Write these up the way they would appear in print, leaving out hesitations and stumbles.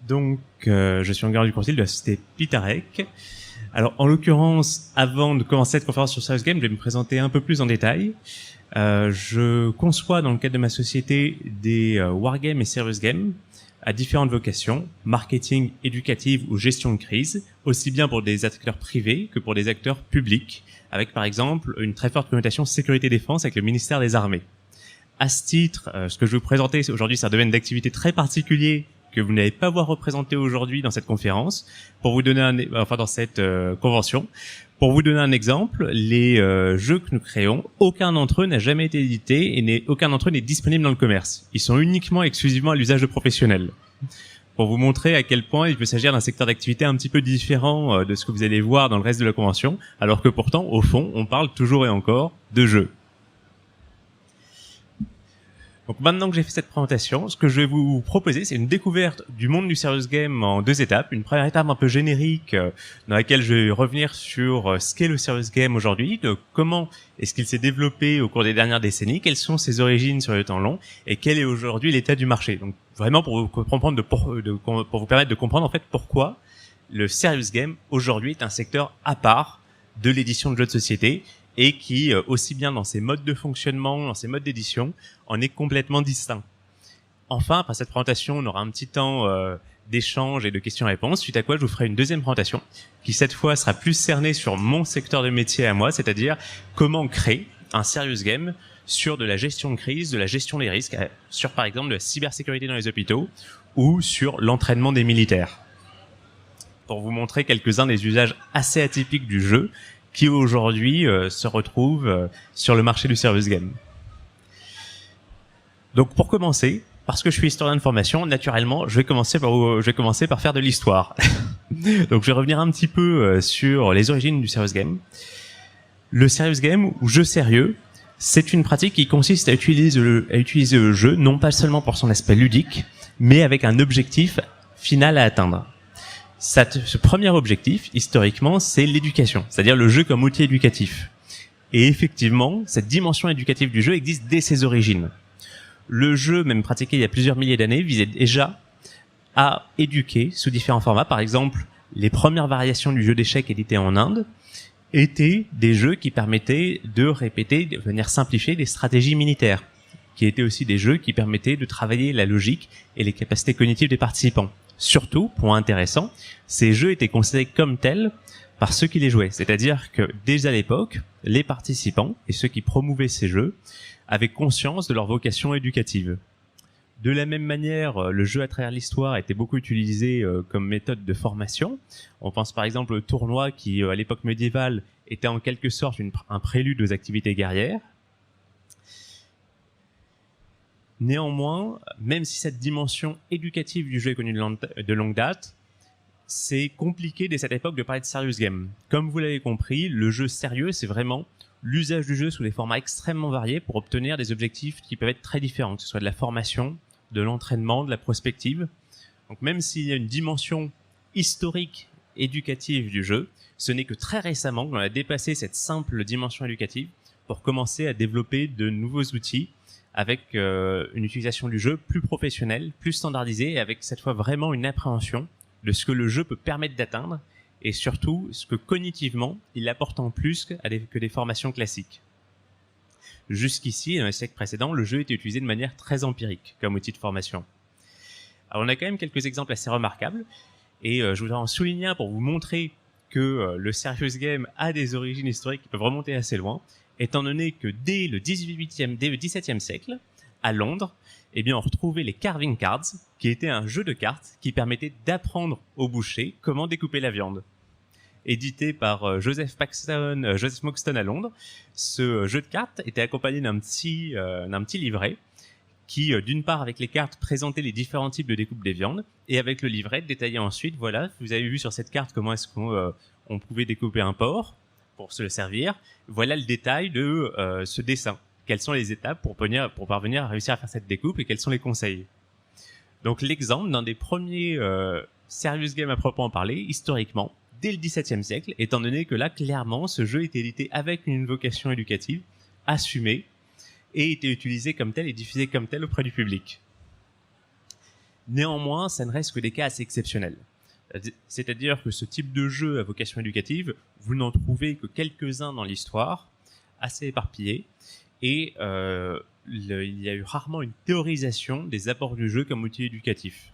Donc, je suis Enguerrand Ducourtil de la société Pitarec. Alors, en l'occurrence, avant de commencer cette conférence sur Serious Game, je vais me présenter un peu plus en détail. Je conçois, dans le cadre de ma société, des wargames et serious games à différentes vocations, marketing, éducative ou gestion de crise, aussi bien pour des acteurs privés que pour des acteurs publics, avec par exemple une très forte connotation sécurité-défense avec le ministère des Armées. À ce titre, ce que je vais vous présenter aujourd'hui, c'est un domaine d'activité très particulier que vous n'allez pas voir représenté aujourd'hui dans cette conférence, pour vous donner dans cette convention. Pour vous donner un exemple, les jeux que nous créons, aucun d'entre eux n'a jamais été édité et aucun d'entre eux n'est disponible dans le commerce. Ils sont uniquement et exclusivement à l'usage de professionnels. Pour vous montrer à quel point il peut s'agir d'un secteur d'activité un petit peu différent de ce que vous allez voir dans le reste de la convention, alors que pourtant, au fond, on parle toujours et encore de jeux. Donc maintenant que j'ai fait cette présentation, ce que je vais vous proposer, c'est une découverte du monde du serious game en deux étapes. Une première étape un peu générique, dans laquelle je vais revenir sur ce qu'est le serious game aujourd'hui, de comment est-ce qu'il s'est développé au cours des dernières décennies, quelles sont ses origines sur le temps long, et quel est aujourd'hui l'état du marché. Donc vraiment pour vous comprendre, pour vous permettre de comprendre en fait pourquoi le serious game aujourd'hui est un secteur à part de l'édition de jeux de société, et qui, aussi bien dans ses modes de fonctionnement, dans ses modes d'édition, en est complètement distinct. Enfin, après cette présentation, on aura un petit temps d'échange et de questions-réponses, suite à quoi je vous ferai une deuxième présentation, qui cette fois sera plus cernée sur mon secteur de métier à moi, c'est-à-dire comment créer un serious game sur de la gestion de crise, de la gestion des risques, sur par exemple de la cybersécurité dans les hôpitaux, ou sur l'entraînement des militaires. Pour vous montrer quelques-uns des usages assez atypiques du jeu, qui aujourd'hui se retrouve sur le marché du serious game. Donc pour commencer, parce que je suis historien de formation, naturellement, je vais commencer par faire de l'histoire. Donc je vais revenir un petit peu sur les origines du serious game. Le serious game, ou jeu sérieux, c'est une pratique qui consiste à utiliser le jeu, non pas seulement pour son aspect ludique, mais avec un objectif final à atteindre. Ce premier objectif, historiquement, c'est l'éducation, c'est-à-dire le jeu comme outil éducatif. Et effectivement, cette dimension éducative du jeu existe dès ses origines. Le jeu, même pratiqué il y a plusieurs milliers d'années, visait déjà à éduquer sous différents formats. Par exemple, les premières variations du jeu d'échecs édité en Inde étaient des jeux qui permettaient de répéter, de venir simplifier des stratégies militaires, qui étaient aussi des jeux qui permettaient de travailler la logique et les capacités cognitives des participants. Surtout, point intéressant, ces jeux étaient considérés comme tels par ceux qui les jouaient. C'est-à-dire que, dès à l'époque, les participants et ceux qui promouvaient ces jeux avaient conscience de leur vocation éducative. De la même manière, le jeu à travers l'histoire était beaucoup utilisé comme méthode de formation. On pense par exemple au tournoi qui, à l'époque médiévale, était en quelque sorte un prélude aux activités guerrières. Néanmoins, même si cette dimension éducative du jeu est connue de longue date, c'est compliqué dès cette époque de parler de serious game. Comme vous l'avez compris, le jeu sérieux, c'est vraiment l'usage du jeu sous des formats extrêmement variés pour obtenir des objectifs qui peuvent être très différents, que ce soit de la formation, de l'entraînement, de la prospective. Donc même s'il y a une dimension historique éducative du jeu, ce n'est que très récemment qu'on a dépassé cette simple dimension éducative pour commencer à développer de nouveaux outils avec une utilisation du jeu plus professionnelle, plus standardisée, et avec cette fois vraiment une appréhension de ce que le jeu peut permettre d'atteindre, et surtout ce que cognitivement il apporte en plus que des formations classiques. Jusqu'ici, dans les siècles précédents, le jeu était utilisé de manière très empirique comme outil de formation. Alors on a quand même quelques exemples assez remarquables, et je voudrais en souligner un pour vous montrer que le serious game a des origines historiques qui peuvent remonter assez loin, étant donné que dès le XVIIe siècle, à Londres, eh bien, on retrouvait les carving cards, qui étaient un jeu de cartes qui permettait d'apprendre aux bouchers comment découper la viande. Édité par Joseph Moxton à Londres, ce jeu de cartes était accompagné d'un petit livret qui, d'une part, avec les cartes, présentait les différents types de découpe des viandes, et avec le livret, détaillait ensuite, voilà, vous avez vu sur cette carte comment est-ce qu'on pouvait découper un porc pour se le servir. Voilà le détail de ce dessin. Quelles sont les étapes pour parvenir à réussir à faire cette découpe et quels sont les conseils. Donc l'exemple d'un des premiers serious games à proprement parler, historiquement, dès le XVIIe siècle, étant donné que là, clairement, ce jeu était édité avec une vocation éducative assumée et était utilisé comme tel et diffusé comme tel auprès du public. Néanmoins, ça ne reste que des cas assez exceptionnels. C'est-à-dire que ce type de jeu à vocation éducative, vous n'en trouvez que quelques-uns dans l'histoire, assez éparpillés, et il y a eu rarement une théorisation des apports du jeu comme outil éducatif.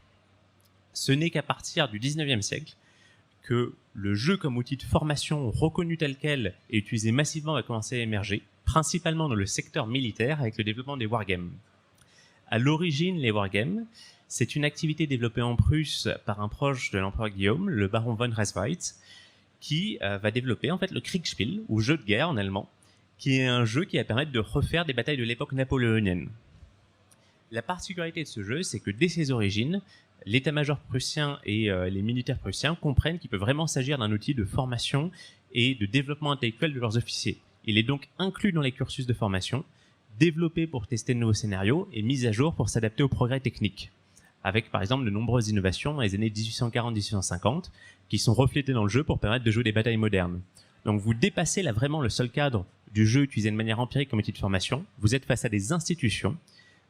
Ce n'est qu'à partir du 19e siècle que le jeu comme outil de formation reconnu tel quel et utilisé massivement va commencer à émerger, principalement dans le secteur militaire avec le développement des wargames. À l'origine, les wargames, c'est une activité développée en Prusse par un proche de l'empereur Guillaume, le baron von Reswitz, qui va développer en fait le Kriegsspiel, ou jeu de guerre en allemand, qui est un jeu qui va permettre de refaire des batailles de l'époque napoléonienne. La particularité de ce jeu, c'est que dès ses origines, l'état-major prussien et les militaires prussiens comprennent qu'il peut vraiment s'agir d'un outil de formation et de développement intellectuel de leurs officiers. Il est donc inclus dans les cursus de formation, développé pour tester de nouveaux scénarios et mis à jour pour s'adapter aux progrès techniques, avec par exemple de nombreuses innovations dans les années 1840-1850 qui sont reflétées dans le jeu pour permettre de jouer des batailles modernes. Donc vous dépassez là vraiment le seul cadre du jeu utilisé de manière empirique comme outil de formation, vous êtes face à des institutions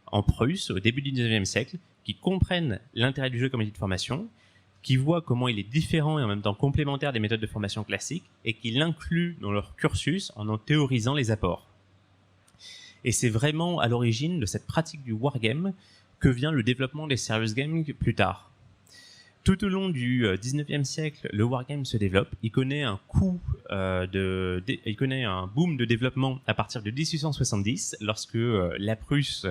en Prusse au début du 19e siècle qui comprennent l'intérêt du jeu comme outil de formation, qui voient comment il est différent et en même temps complémentaire des méthodes de formation classiques et qui l'incluent dans leur cursus en théorisant les apports. Et c'est vraiment à l'origine de cette pratique du wargame que vient le développement des serious games plus tard. Tout au long du 19e siècle, le wargame se développe. Il connaît un il connaît un boom de développement à partir de 1870, lorsque la Prusse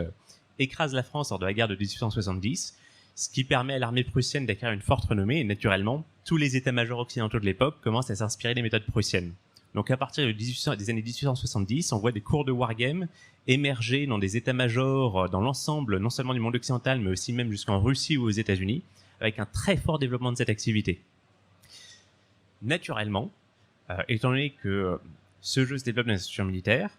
écrase la France lors de la guerre de 1870, ce qui permet à l'armée prussienne d'acquérir une forte renommée. Et naturellement, tous les états-majors occidentaux de l'époque commencent à s'inspirer des méthodes prussiennes. Donc à partir des années 1870, on voit des cours de wargame émerger dans des états-majors dans l'ensemble, non seulement du monde occidental, mais aussi même jusqu'en Russie ou aux États-Unis, avec un très fort développement de cette activité. Naturellement, étant donné que ce jeu se développe dans les institutions militaires,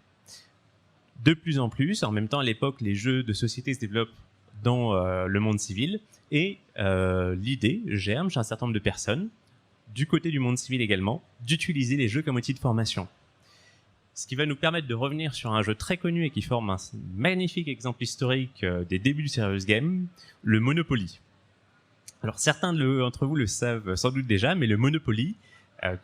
de plus en plus, en même temps à l'époque, les jeux de société se développent dans le monde civil, et l'idée germe chez un certain nombre de personnes, du côté du monde civil également, d'utiliser les jeux comme outil de formation. Ce qui va nous permettre de revenir sur un jeu très connu et qui forme un magnifique exemple historique des débuts du serious game, le Monopoly. Alors certains d'entre vous le savent sans doute déjà, mais le Monopoly,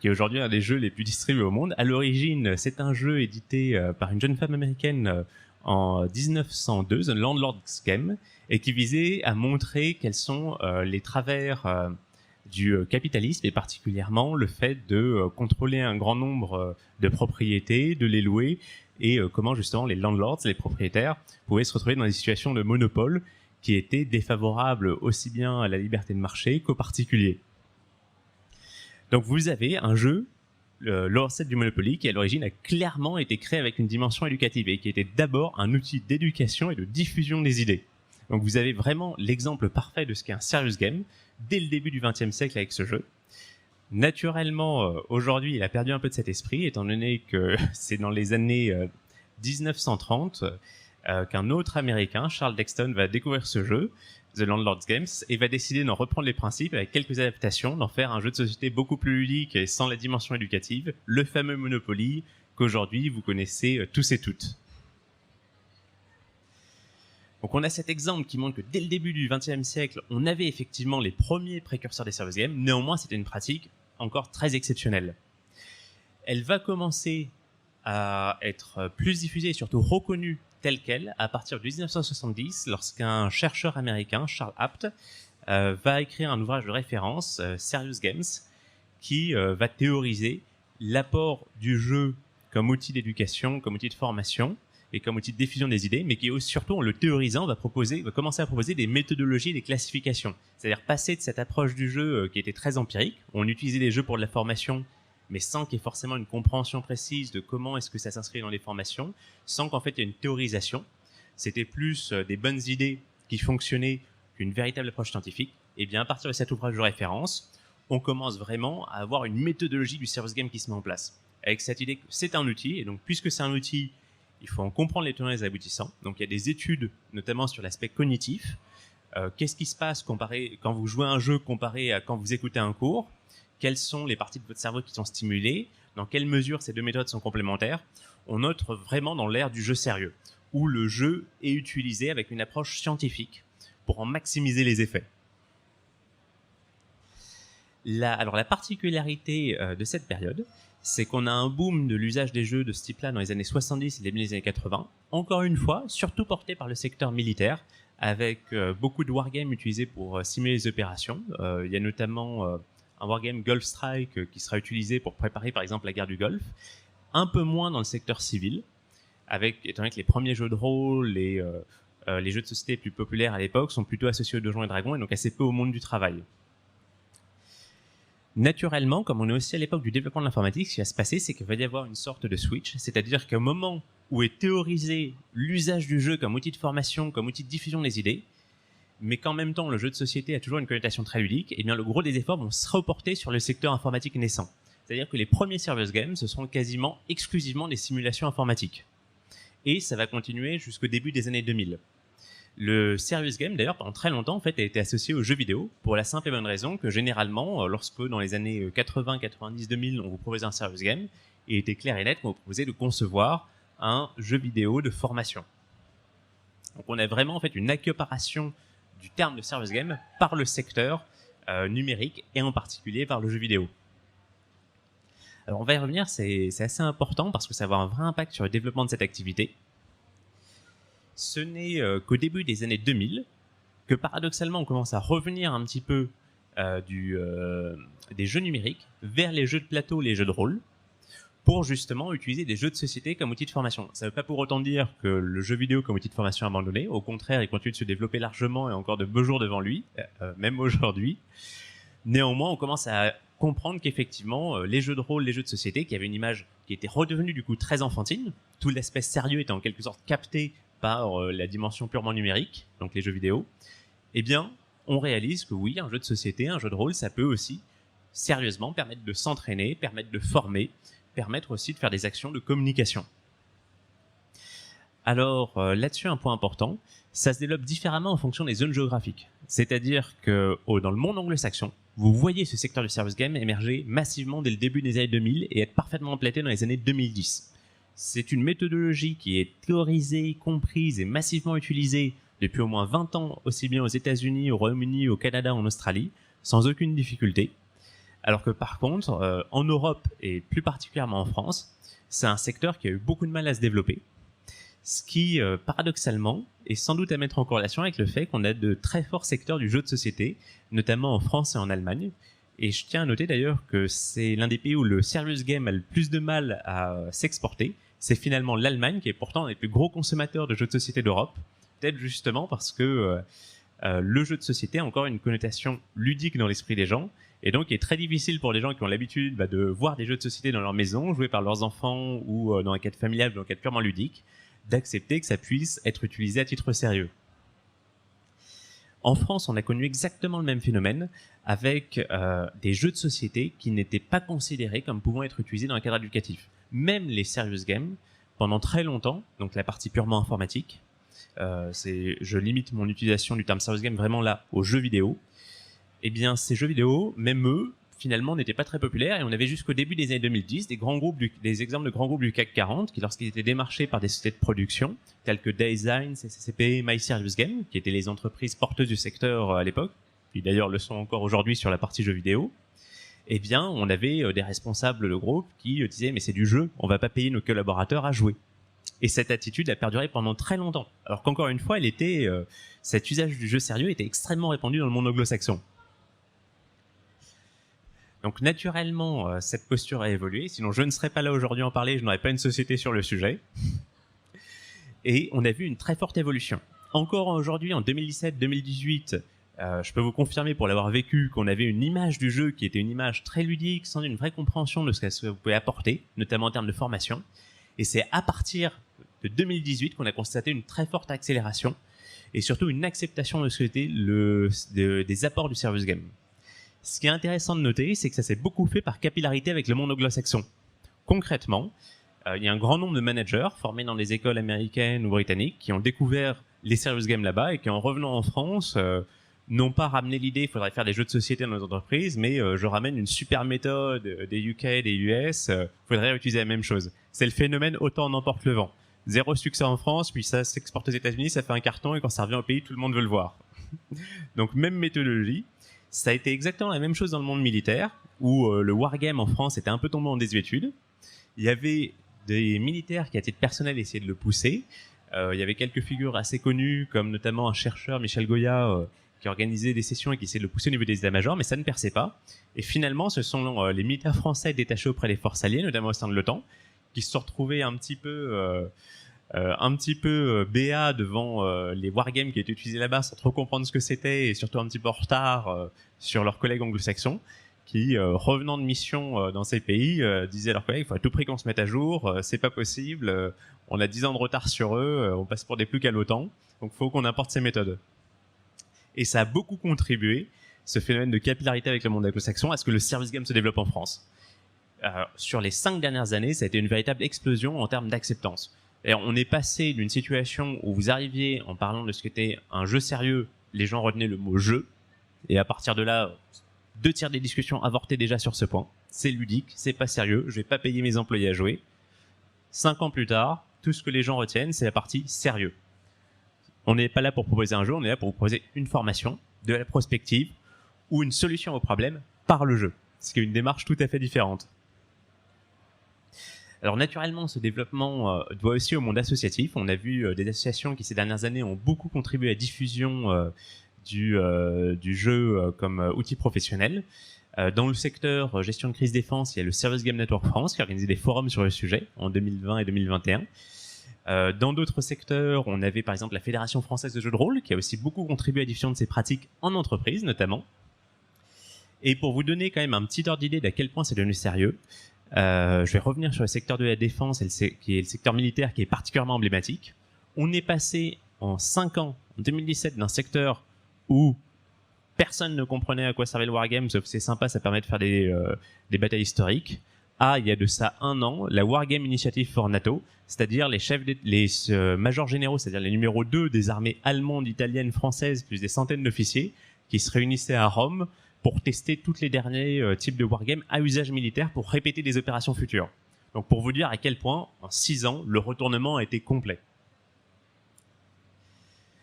qui est aujourd'hui un des jeux les plus distribués au monde, à l'origine c'est un jeu édité par une jeune femme américaine en 1902, The Landlord's Game, et qui visait à montrer quels sont les travers du capitalisme, et particulièrement le fait de contrôler un grand nombre de propriétés, de les louer, et comment justement les landlords, les propriétaires, pouvaient se retrouver dans des situations de monopole qui étaient défavorables aussi bien à la liberté de marché qu'aux particuliers. Donc vous avez un jeu, le recette du Monopoly, qui à l'origine a clairement été créé avec une dimension éducative et qui était d'abord un outil d'éducation et de diffusion des idées. Donc vous avez vraiment l'exemple parfait de ce qu'est un serious game dès le début du XXe siècle avec ce jeu. Naturellement, aujourd'hui, il a perdu un peu de cet esprit, étant donné que c'est dans les années 1930 qu'un autre Américain, Charles Dexton, va découvrir ce jeu, The Landlord's Games, et va décider d'en reprendre les principes avec quelques adaptations, d'en faire un jeu de société beaucoup plus ludique et sans la dimension éducative, le fameux Monopoly qu'aujourd'hui vous connaissez tous et toutes. Donc on a cet exemple qui montre que dès le début du XXe siècle, on avait effectivement les premiers précurseurs des serious games, néanmoins c'était une pratique encore très exceptionnelle. Elle va commencer à être plus diffusée et surtout reconnue telle quelle à partir de 1970, lorsqu'un chercheur américain, Charles Abt, va écrire un ouvrage de référence, Serious Games, qui va théoriser l'apport du jeu comme outil d'éducation, comme outil de formation et comme outil de diffusion des idées, mais qui surtout en le théorisant va commencer à proposer des méthodologies, des classifications. C'est-à-dire passer de cette approche du jeu qui était très empirique, on utilisait les jeux pour de la formation, mais sans qu'il y ait forcément une compréhension précise de comment est-ce que ça s'inscrit dans les formations, sans qu'en fait il y ait une théorisation. C'était plus des bonnes idées qui fonctionnaient qu'une véritable approche scientifique. Et bien à partir de cet ouvrage de référence, on commence vraiment à avoir une méthodologie du serious game qui se met en place. Avec cette idée que c'est un outil, et donc puisque c'est un outil, il faut en comprendre les tenants et les aboutissants. Donc il y a des études, notamment sur l'aspect cognitif. Qu'est-ce qui se passe quand vous jouez à un jeu comparé à quand vous écoutez un cours ? Quelles sont les parties de votre cerveau qui sont stimulées, dans quelle mesure ces deux méthodes sont complémentaires. On entre vraiment dans l'ère du jeu sérieux, où le jeu est utilisé avec une approche scientifique pour en maximiser les effets. Alors la particularité de cette période, c'est qu'on a un boom de l'usage des jeux de ce type-là dans les années 70 et début des années 80. Encore une fois, surtout porté par le secteur militaire, avec beaucoup de wargames utilisés pour simuler les opérations. Il y a notamment un wargame Gulf Strike qui sera utilisé pour préparer par exemple la guerre du Golfe. Un peu moins dans le secteur civil, étant donné que les premiers jeux de rôle, les jeux de société les plus populaires à l'époque sont plutôt associés aux Donjons et Dragons et donc assez peu au monde du travail. Naturellement, comme on est aussi à l'époque du développement de l'informatique, ce qui va se passer, c'est qu'il va y avoir une sorte de switch, c'est-à-dire qu'au moment où est théorisé l'usage du jeu comme outil de formation, comme outil de diffusion des idées, mais qu'en même temps le jeu de société a toujours une connotation très ludique, et bien le gros des efforts vont se reporter sur le secteur informatique naissant. C'est-à-dire que les premiers serious games, ce sont quasiment exclusivement des simulations informatiques. Et ça va continuer jusqu'au début des années 2000. Le serious game, d'ailleurs, pendant très longtemps, en fait, a été associé aux jeux vidéo, pour la simple et bonne raison que généralement, lorsque dans les années 80, 90, 2000, on vous proposait un serious game, il était clair et net qu'on vous proposait de concevoir un jeu vidéo de formation. Donc on a vraiment en fait une accaparation du terme de serious game par le secteur numérique et en particulier par le jeu vidéo. Alors on va y revenir, c'est assez important parce que ça va avoir un vrai impact sur le développement de cette activité. Ce n'est qu'au début des années 2000 que paradoxalement on commence à revenir un petit peu des jeux numériques vers les jeux de plateau, les jeux de rôle, pour justement utiliser des jeux de société comme outil de formation. Ça ne veut pas pour autant dire que le jeu vidéo comme outil de formation est abandonné, au contraire il continue de se développer largement et encore de beaux jours devant lui, même aujourd'hui. Néanmoins on commence à comprendre qu'effectivement les jeux de rôle, les jeux de société qui avaient une image qui était redevenue du coup très enfantine, tout l'aspect sérieux était en quelque sorte capté par la dimension purement numérique, donc les jeux vidéo, eh bien, on réalise que oui, un jeu de société, un jeu de rôle, ça peut aussi sérieusement permettre de s'entraîner, permettre de former, permettre aussi de faire des actions de communication. Alors là-dessus, un point important, ça se développe différemment en fonction des zones géographiques. C'est-à-dire que dans le monde anglo-saxon, vous voyez ce secteur du serious game émerger massivement dès le début des années 2000 et être parfaitement implanté dans les années 2010. C'est une méthodologie qui est théorisée, comprise et massivement utilisée depuis au moins 20 ans, aussi bien aux États-Unis, au Royaume-Uni, au Canada, en Australie, sans aucune difficulté. Alors que par contre, en Europe et plus particulièrement en France, c'est un secteur qui a eu beaucoup de mal à se développer. Ce qui, paradoxalement, est sans doute à mettre en corrélation avec le fait qu'on a de très forts secteurs du jeu de société, notamment en France et en Allemagne. Et je tiens à noter d'ailleurs que c'est l'un des pays où le serious game a le plus de mal à s'exporter. C'est finalement l'Allemagne, qui est pourtant un des plus gros consommateurs de jeux de société d'Europe. Peut-être justement parce que le jeu de société a encore une connotation ludique dans l'esprit des gens. Et donc, il est très difficile pour les gens qui ont l'habitude de voir des jeux de société dans leur maison, joués par leurs enfants ou dans un cadre familial ou dans un cadre purement ludique, d'accepter que ça puisse être utilisé à titre sérieux. En France, on a connu exactement le même phénomène avec des jeux de société qui n'étaient pas considérés comme pouvant être utilisés dans un cadre éducatif. Même les serious games, pendant très longtemps, donc la partie purement informatique, je limite mon utilisation du terme serious game vraiment là aux jeux vidéo, eh bien ces jeux vidéo, même eux, finalement n'étaient pas très populaires et on avait jusqu'au début des années 2010 des exemples de grands groupes du CAC 40 qui, lorsqu'ils étaient démarchés par des sociétés de production telles que Design, CCCP, My Serious Game, qui étaient les entreprises porteuses du secteur à l'époque, qui d'ailleurs le sont encore aujourd'hui sur la partie jeux vidéo, eh bien on avait des responsables de groupe qui disaient mais c'est du jeu, on va pas payer nos collaborateurs à jouer. Et cette attitude a perduré pendant très longtemps, alors qu'encore une fois, cet usage du jeu sérieux était extrêmement répandu dans le monde anglo-saxon. Donc naturellement, cette posture a évolué, sinon je ne serais pas là aujourd'hui en parler, je n'aurais pas une société sur le sujet. Et on a vu une très forte évolution. Encore aujourd'hui, en 2017-2018, je peux vous confirmer pour l'avoir vécu qu'on avait une image du jeu qui était une image très ludique, sans une vraie compréhension de ce que vous pouvez apporter, notamment en termes de formation. Et c'est à partir de 2018 qu'on a constaté une très forte accélération et surtout une acceptation de ce qu'était des apports du serious game. Ce qui est intéressant de noter, c'est que ça s'est beaucoup fait par capillarité avec le monde anglo-saxon. Concrètement, il y a un grand nombre de managers formés dans des écoles américaines ou britanniques qui ont découvert les serious games là-bas et qui, en revenant en France, n'ont pas ramené l'idée il faudrait faire des jeux de société dans nos entreprises, mais je ramène une super méthode des UK, des US, faudrait utiliser la même chose. C'est le phénomène autant on emporte le vent. 0 succès en France, puis ça s'exporte aux États-Unis, ça fait un carton et quand ça revient au pays, tout le monde veut le voir. Donc même méthodologie. Ça a été exactement la même chose dans le monde militaire, où le wargame en France était un peu tombé en désuétude. Il y avait des militaires qui, à titre personnel, essayaient de le pousser. Il y avait quelques figures assez connues, comme notamment un chercheur, Michel Goya, qui organisait des sessions et qui essayait de le pousser au niveau des états-majors, mais ça ne perçait pas. Et finalement, ce sont les militaires français détachés auprès des forces alliées, notamment au sein de l'OTAN, qui se sont retrouvés un petit peu béats devant les wargames qui étaient utilisés là-bas sans trop comprendre ce que c'était et surtout un petit peu en retard sur leurs collègues anglo-saxons qui, revenant de mission dans ces pays, disaient à leurs collègues, il faut à tout prix qu'on se mette à jour, c'est pas possible, on a 10 ans de retard sur eux, on passe pour des plus qu'à l'OTAN, donc il faut qu'on importe ces méthodes. Et ça a beaucoup contribué, ce phénomène de capillarité avec le monde anglo-saxon, à ce que le service game se développe en France. Sur les 5 dernières années, ça a été une véritable explosion en termes d'acceptance. Et on est passé d'une situation où vous arriviez en parlant de ce qu'était un jeu sérieux, les gens retenaient le mot jeu, et à partir de là, 2/3 des discussions avortaient déjà sur ce point. C'est ludique, c'est pas sérieux, je vais pas payer mes employés à jouer. 5 ans plus tard, tout ce que les gens retiennent, c'est la partie sérieux. On n'est pas là pour proposer un jeu, on est là pour vous proposer une formation, de la prospective, ou une solution au problème par le jeu. Ce qui est une démarche tout à fait différente. Alors naturellement, ce développement doit aussi au monde associatif. On a vu des associations qui ces dernières années ont beaucoup contribué à la diffusion du jeu comme outil professionnel. Dans le secteur gestion de crise défense, il y a le Serious Game Network France qui a organisé des forums sur le sujet en 2020 et 2021. Dans d'autres secteurs, on avait par exemple la Fédération française de jeux de rôle qui a aussi beaucoup contribué à la diffusion de ces pratiques en entreprise notamment. Et pour vous donner quand même un petit ordre d'idée d'à quel point c'est devenu sérieux, je vais revenir sur le secteur de la défense, qui est le secteur militaire qui est particulièrement emblématique. On est passé en 5 ans, en 2017, d'un secteur où personne ne comprenait à quoi servait le wargame, sauf c'est sympa, ça permet de faire des batailles historiques, à, il y a de ça 1 an, la Wargame Initiative for NATO, c'est-à-dire les majors généraux, c'est-à-dire les numéros 2 des armées allemandes, italiennes, françaises, plus des centaines d'officiers, qui se réunissaient à Rome pour tester tous les derniers types de wargames à usage militaire pour répéter des opérations futures. Donc pour vous dire à quel point, en 6 ans, le retournement a été complet.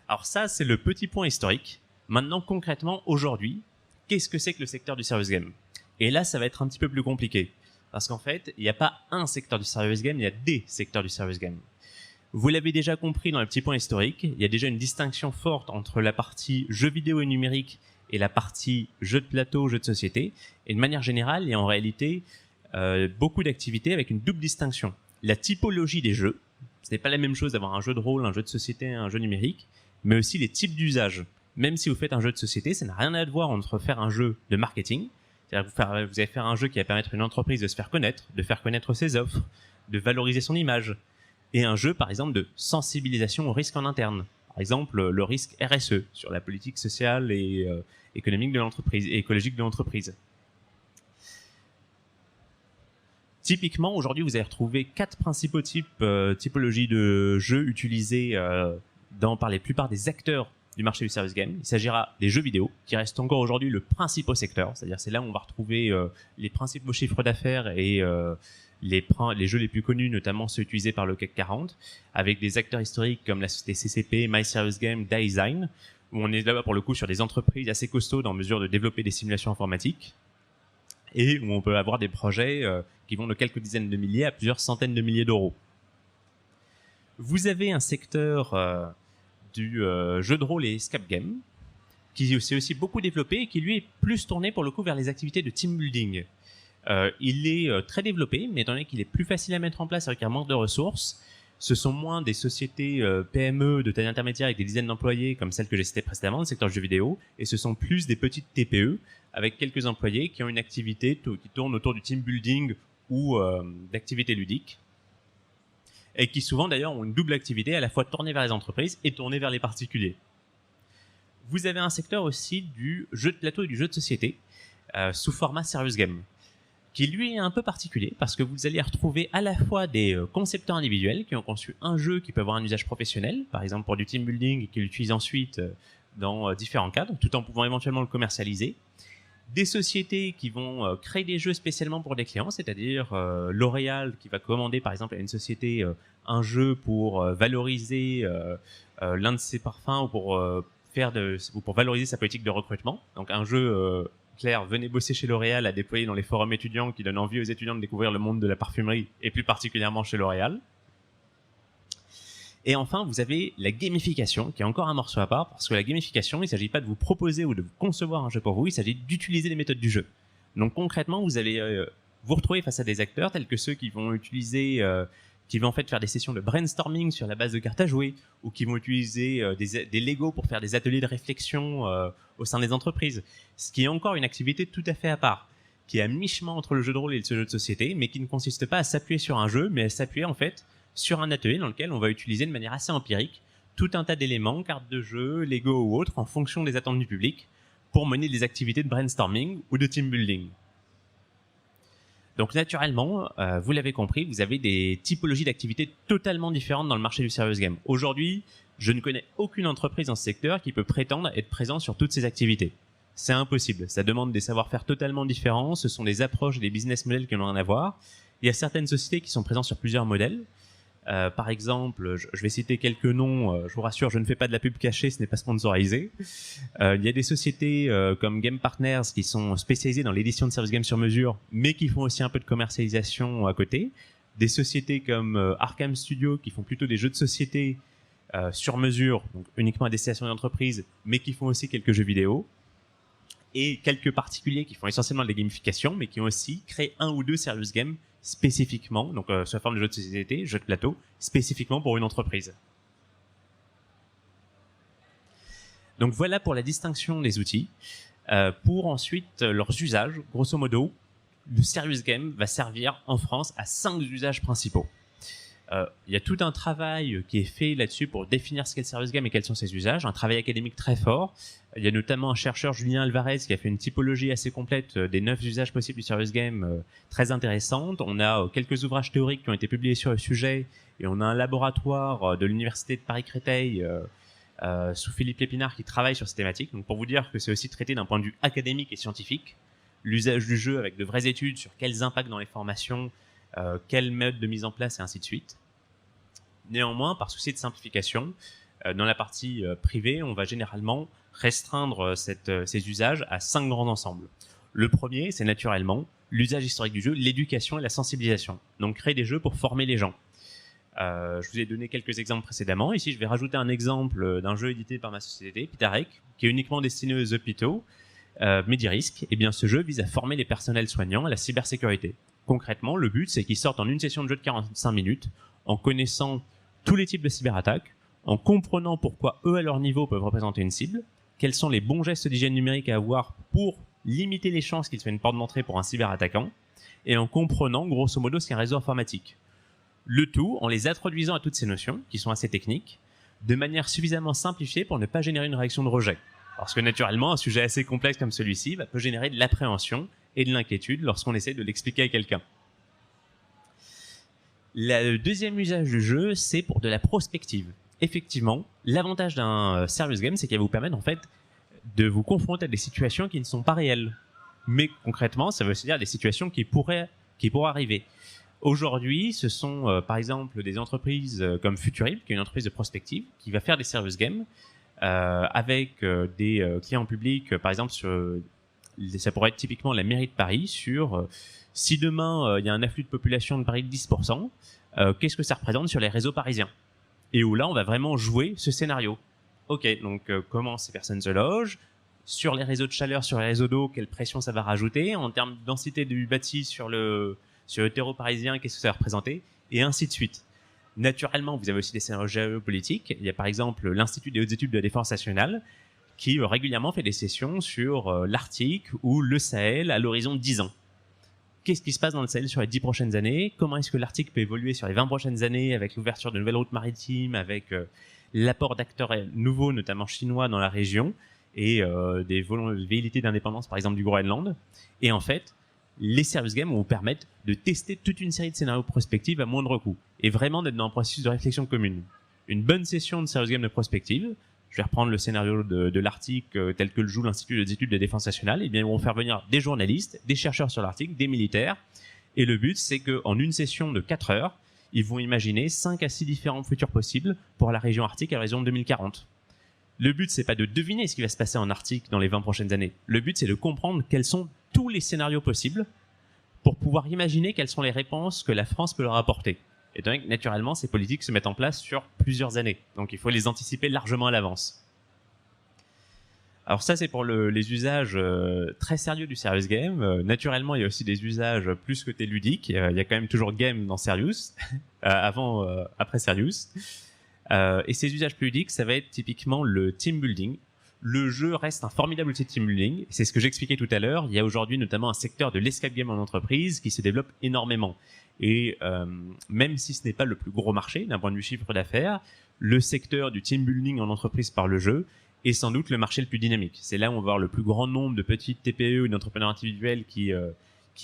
Alors ça, c'est le petit point historique. Maintenant, concrètement, aujourd'hui, qu'est-ce que c'est que le secteur du serious game? Et là, ça va être un petit peu plus compliqué. Parce qu'en fait, il n'y a pas un secteur du serious game, il y a des secteurs du serious game. Vous l'avez déjà compris dans le petit point historique, il y a déjà une distinction forte entre la partie jeux vidéo et numérique et la partie jeux de plateau, jeux de société. Et de manière générale, il y a en réalité beaucoup d'activités avec une double distinction. La typologie des jeux, ce n'est pas la même chose d'avoir un jeu de rôle, un jeu de société, un jeu numérique, mais aussi les types d'usage. Même si vous faites un jeu de société, ça n'a rien à voir entre faire un jeu de marketing, c'est-à-dire que vous allez faire un jeu qui va permettre à une entreprise de se faire connaître, de faire connaître ses offres, de valoriser son image, et un jeu par exemple de sensibilisation au risque en interne. Par exemple, le risque RSE sur la politique sociale et économique de l'entreprise et écologique de l'entreprise. Typiquement, aujourd'hui, vous allez retrouver 4 principaux typologies de jeux utilisés par la plupart des acteurs du marché du service game. Il s'agira des jeux vidéo, qui restent encore aujourd'hui le principal secteur, c'est-à-dire c'est là où on va retrouver les principaux chiffres d'affaires et les jeux les plus connus, notamment ceux utilisés par le CAC 40, avec des acteurs historiques comme la société CCP, My Serious Game, Design, où on est là-bas pour le coup sur des entreprises assez costaudes en mesure de développer des simulations informatiques, et où on peut avoir des projets qui vont de quelques dizaines de milliers à plusieurs centaines de milliers d'euros. Vous avez un secteur du jeu de rôle et escape game, qui s'est aussi beaucoup développé et qui lui est plus tourné pour le coup vers les activités de team building. Il est très développé, mais étant donné qu'il est plus facile à mettre en place avec un manque de ressources, ce sont moins des sociétés PME de taille intermédiaire avec des dizaines d'employés comme celles que j'ai citées précédemment, le secteur du jeu vidéo, et ce sont plus des petites TPE avec quelques employés qui ont une activité qui tourne autour du team building ou d'activités ludiques, et qui souvent d'ailleurs ont une double activité à la fois tournée vers les entreprises et tournée vers les particuliers. Vous avez un secteur aussi du jeu de plateau et du jeu de société sous format serious game, qui lui est un peu particulier parce que vous allez retrouver à la fois des concepteurs individuels qui ont conçu un jeu qui peut avoir un usage professionnel, par exemple pour du team building, et qui l'utilisent ensuite dans différents cadres, tout en pouvant éventuellement le commercialiser. Des sociétés qui vont créer des jeux spécialement pour des clients, c'est-à-dire L'Oréal qui va commander par exemple à une société un jeu pour valoriser l'un de ses parfums ou pour pour valoriser sa politique de recrutement. Donc un jeu clair, venez bosser chez L'Oréal, à déployer dans les forums étudiants qui donnent envie aux étudiants de découvrir le monde de la parfumerie et plus particulièrement chez L'Oréal. Et enfin, vous avez la gamification, qui est encore un morceau à part, parce que la gamification, il ne s'agit pas de vous proposer ou de vous concevoir un jeu pour vous, il s'agit d'utiliser les méthodes du jeu. Donc concrètement, vous allez vous retrouver face à des acteurs tels que ceux qui vont utiliser, qui vont en fait faire des sessions de brainstorming sur la base de cartes à jouer, ou qui vont utiliser des Lego pour faire des ateliers de réflexion au sein des entreprises. Ce qui est encore une activité tout à fait à part, qui est à mi-chemin entre le jeu de rôle et le jeu de société, mais qui ne consiste pas à s'appuyer sur un jeu, mais à s'appuyer en fait sur un atelier dans lequel on va utiliser de manière assez empirique tout un tas d'éléments, cartes de jeu, Lego ou autres, en fonction des attentes du public, pour mener des activités de brainstorming ou de team building. Donc naturellement, vous l'avez compris, vous avez des typologies d'activités totalement différentes dans le marché du serious game. Aujourd'hui, je ne connais aucune entreprise dans ce secteur qui peut prétendre être présente sur toutes ces activités. C'est impossible, ça demande des savoir-faire totalement différents, ce sont des approches et des business models qui n'ont rien à voir. Il y a certaines sociétés qui sont présentes sur plusieurs modèles. Par exemple, je vais citer quelques noms, je vous rassure, je ne fais pas de la pub cachée, ce n'est pas sponsorisé. Il y a des sociétés comme Game Partners qui sont spécialisées dans l'édition de service game sur mesure, mais qui font aussi un peu de commercialisation à côté. Des sociétés comme Arkham Studio qui font plutôt des jeux de société sur mesure, donc uniquement à destination d'entreprise, mais qui font aussi quelques jeux vidéo. Et quelques particuliers qui font essentiellement de la gamification, mais qui ont aussi créé un ou deux serious games spécifiquement, donc sous la forme de jeux de société, jeux de plateau, spécifiquement pour une entreprise. Donc voilà pour la distinction des outils. Pour ensuite leurs usages, grosso modo, le serious game va servir en France à 5 usages principaux. Il y a tout un travail qui est fait là-dessus pour définir ce qu'est le serious game et quels sont ses usages, un travail académique très fort. Il y a notamment un chercheur, Julien Alvarez, qui a fait une typologie assez complète des 9 usages possibles du serious game très intéressante. On a quelques ouvrages théoriques qui ont été publiés sur le sujet et on a un laboratoire de l'université de Paris-Créteil sous Philippe Lépinard qui travaille sur ces thématiques. Donc pour vous dire que c'est aussi traité d'un point de vue académique et scientifique, l'usage du jeu avec de vraies études sur quels impacts dans les formations, quel mode de mise en place et ainsi de suite. Néanmoins, par souci de simplification, dans la partie privée, on va généralement restreindre ces usages à 5 grands ensembles. Le premier, c'est naturellement l'usage historique du jeu, l'éducation et la sensibilisation. Donc créer des jeux pour former les gens. Je vous ai donné quelques exemples précédemment. Ici, je vais rajouter un exemple d'un jeu édité par ma société, Pitarec, qui est uniquement destiné aux hôpitaux, Medirisk. Et bien, ce jeu vise à former les personnels soignants à la cybersécurité. Concrètement, le but, c'est qu'ils sortent en une session de jeu de 45 minutes en connaissant tous les types de cyberattaques, en comprenant pourquoi eux, à leur niveau, peuvent représenter une cible, quels sont les bons gestes d'hygiène numérique à avoir pour limiter les chances qu'ils soient une porte d'entrée pour un cyberattaquant, et en comprenant, grosso modo, ce qu'est un réseau informatique. Le tout en les introduisant à toutes ces notions, qui sont assez techniques, de manière suffisamment simplifiée pour ne pas générer une réaction de rejet. Parce que naturellement, un sujet assez complexe comme celui-ci peut générer de l'appréhension et de l'inquiétude lorsqu'on essaie de l'expliquer à quelqu'un. Le deuxième usage du jeu, c'est pour de la prospective. Effectivement, l'avantage d'un serious game, c'est qu'il va vous permettre en fait de vous confronter à des situations qui ne sont pas réelles. Mais concrètement, ça veut aussi dire des situations qui pourraient arriver. Aujourd'hui, ce sont par exemple des entreprises comme Futurib, qui est une entreprise de prospective, qui va faire des serious games avec des clients publics, par exemple ça pourrait être typiquement la mairie de Paris sur si demain il y a un afflux de population de Paris de 10%, qu'est-ce que ça représente sur les réseaux parisiens? Et où là, on va vraiment jouer ce scénario. Ok, donc comment ces personnes se logent? Sur les réseaux de chaleur, sur les réseaux d'eau, quelle pression ça va rajouter? En termes de densité du bâti sur le terreau parisien, qu'est-ce que ça va représenter? Et ainsi de suite. Naturellement, vous avez aussi des scénarios géopolitiques. Il y a par exemple l'Institut des hautes études de la défense nationale qui régulièrement fait des sessions sur l'Arctique ou le Sahel à l'horizon de 10 ans. Qu'est-ce qui se passe dans le Sahel sur les 10 prochaines années? Comment est-ce que l'Arctique peut évoluer sur les 20 prochaines années avec l'ouverture de nouvelles routes maritimes, avec l'apport d'acteurs nouveaux, notamment chinois, dans la région et des velléités d'indépendance, par exemple, du Groenland. Et en fait, les serious games vont vous permettre de tester toute une série de scénarios prospectifs à moindre coût et vraiment d'être dans un processus de réflexion commune. Une bonne session de serious game de prospective, je vais reprendre le scénario de l'Arctique tel que le joue l'Institut des études de défense nationale, et bien ils vont faire venir des journalistes, des chercheurs sur l'Arctique, des militaires, et le but c'est qu'en une session de 4 heures, ils vont imaginer 5 à 6 différents futurs possibles pour la région arctique à l'horizon 2040. Le but, c'est pas de deviner ce qui va se passer en Arctique dans les 20 prochaines années. Le but, c'est de comprendre quels sont tous les scénarios possibles pour pouvoir imaginer quelles sont les réponses que la France peut leur apporter. Et donc, naturellement, ces politiques se mettent en place sur plusieurs années. Donc, il faut les anticiper largement à l'avance. Alors ça, c'est pour les usages très sérieux du serious game. Naturellement, il y a aussi des usages plus côté ludique. Il y a quand même toujours game dans serious, après serious. Et ces usages plus ludiques, ça va être typiquement le team building. Le jeu reste un formidable outil de team building. C'est ce que j'expliquais tout à l'heure. Il y a aujourd'hui notamment un secteur de l'escape game en entreprise qui se développe énormément. Et même si ce n'est pas le plus gros marché d'un point de vue chiffre d'affaires, le secteur du team building en entreprise par le jeu est sans doute le marché le plus dynamique. C'est là où on va avoir le plus grand nombre de petites TPE ou d'entrepreneurs individuels qui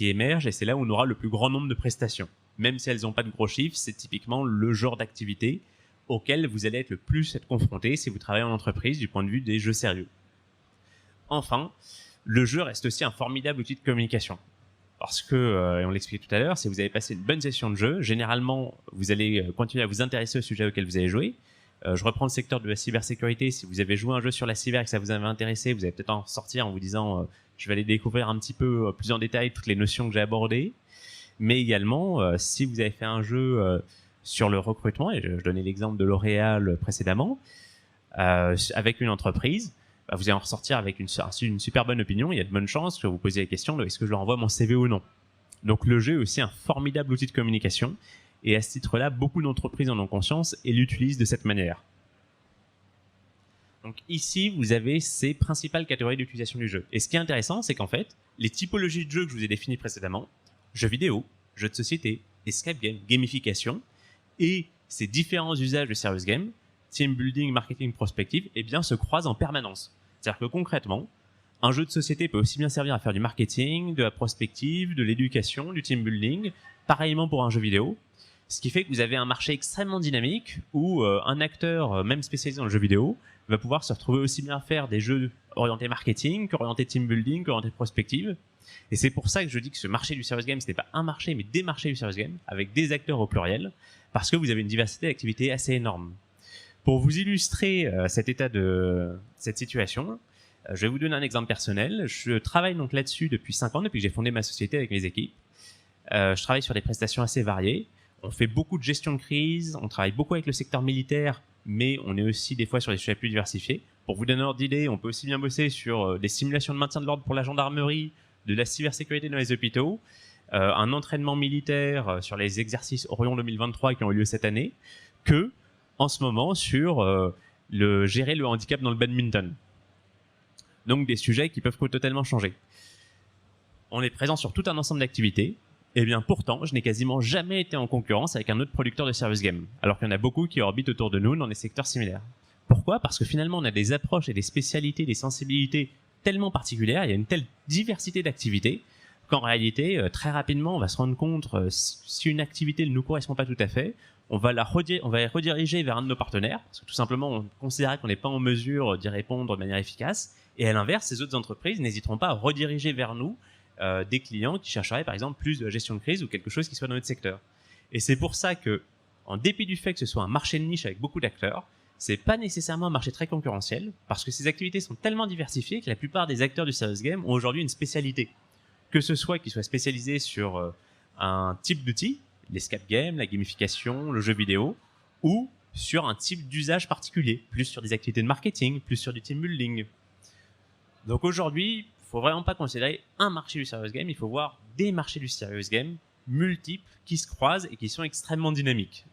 émergent, et c'est là où on aura le plus grand nombre de prestations. Même si elles n'ont pas de gros chiffres, c'est typiquement le genre d'activité auquel vous allez être le plus confronté si vous travaillez en entreprise du point de vue des jeux sérieux. Enfin, le jeu reste aussi un formidable outil de communication. Parce que, et on l'expliquait tout à l'heure, si vous avez passé une bonne session de jeu, généralement, vous allez continuer à vous intéresser au sujet auquel vous avez joué. Je reprends le secteur de la cybersécurité. Si vous avez joué un jeu sur la cyber et que ça vous avait intéressé, vous allez peut-être en sortir en vous disant je vais aller découvrir un petit peu plus en détail toutes les notions que j'ai abordées. Mais également, si vous avez fait un jeu sur le recrutement, et je donnais l'exemple de L'Oréal précédemment, avec une entreprise, vous allez en ressortir avec une super bonne opinion. Il y a de bonnes chances que vous posiez la question de est-ce que je leur envoie mon CV ou non. Donc le jeu est aussi un formidable outil de communication. Et à ce titre-là, beaucoup d'entreprises en ont conscience et l'utilisent de cette manière. Donc ici, vous avez ces principales catégories d'utilisation du jeu. Et ce qui est intéressant, c'est qu'en fait, les typologies de jeux que je vous ai définies précédemment, jeux vidéo, jeux de société, escape game, gamification, et ces différents usages de serious game, team building, marketing, prospective, eh bien, se croisent en permanence. C'est-à-dire que concrètement, un jeu de société peut aussi bien servir à faire du marketing, de la prospective, de l'éducation, du team building, pareillement pour un jeu vidéo. Ce qui fait que vous avez un marché extrêmement dynamique où un acteur, même spécialisé dans le jeu vidéo, va pouvoir se retrouver aussi bien à faire des jeux orientés marketing, qu'orientés team building, qu'orientés prospective. Et c'est pour ça que je dis que ce marché du serious game, ce n'est pas un marché, mais des marchés du serious game, avec des acteurs au pluriel, parce que vous avez une diversité d'activités assez énorme. Pour vous illustrer cet état de cette situation, je vais vous donner un exemple personnel. Je travaille donc là-dessus depuis 5 ans, depuis que j'ai fondé ma société avec mes équipes. Je travaille sur des prestations assez variées. On fait beaucoup de gestion de crise, on travaille beaucoup avec le secteur militaire, mais on est aussi des fois sur des sujets plus diversifiés. Pour vous donner un ordre d'idée, on peut aussi bien bosser sur des simulations de maintien de l'ordre pour la gendarmerie, de la cybersécurité dans les hôpitaux, un entraînement militaire sur les exercices Orion 2023 qui ont eu lieu cette année, que en ce moment sur gérer le handicap dans le badminton. Donc des sujets qui peuvent totalement changer. On est présent sur tout un ensemble d'activités. Eh bien pourtant, je n'ai quasiment jamais été en concurrence avec un autre producteur de serious game, alors qu'il y en a beaucoup qui orbitent autour de nous dans des secteurs similaires. Pourquoi ? Parce que finalement, on a des approches et des spécialités, des sensibilités tellement particulières, il y a une telle diversité d'activités, qu'en réalité, très rapidement, on va se rendre compte, si une activité ne nous correspond pas tout à fait, on va la rediriger vers un de nos partenaires, parce que tout simplement, on considère qu'on n'est pas en mesure d'y répondre de manière efficace, et à l'inverse, ces autres entreprises n'hésiteront pas à rediriger vers nous des clients qui chercheraient par exemple plus de gestion de crise ou quelque chose qui soit dans notre secteur. Et c'est pour ça que, en dépit du fait que ce soit un marché de niche avec beaucoup d'acteurs, c'est pas nécessairement un marché très concurrentiel parce que ces activités sont tellement diversifiées que la plupart des acteurs du serious game ont aujourd'hui une spécialité. Que ce soit qu'ils soient spécialisés sur un type d'outil, l'escape game, la gamification, le jeu vidéo, ou sur un type d'usage particulier, plus sur des activités de marketing, plus sur du team building. Donc aujourd'hui, il ne faut vraiment pas considérer un marché du serious game, il faut voir des marchés du serious game multiples qui se croisent et qui sont extrêmement dynamiques.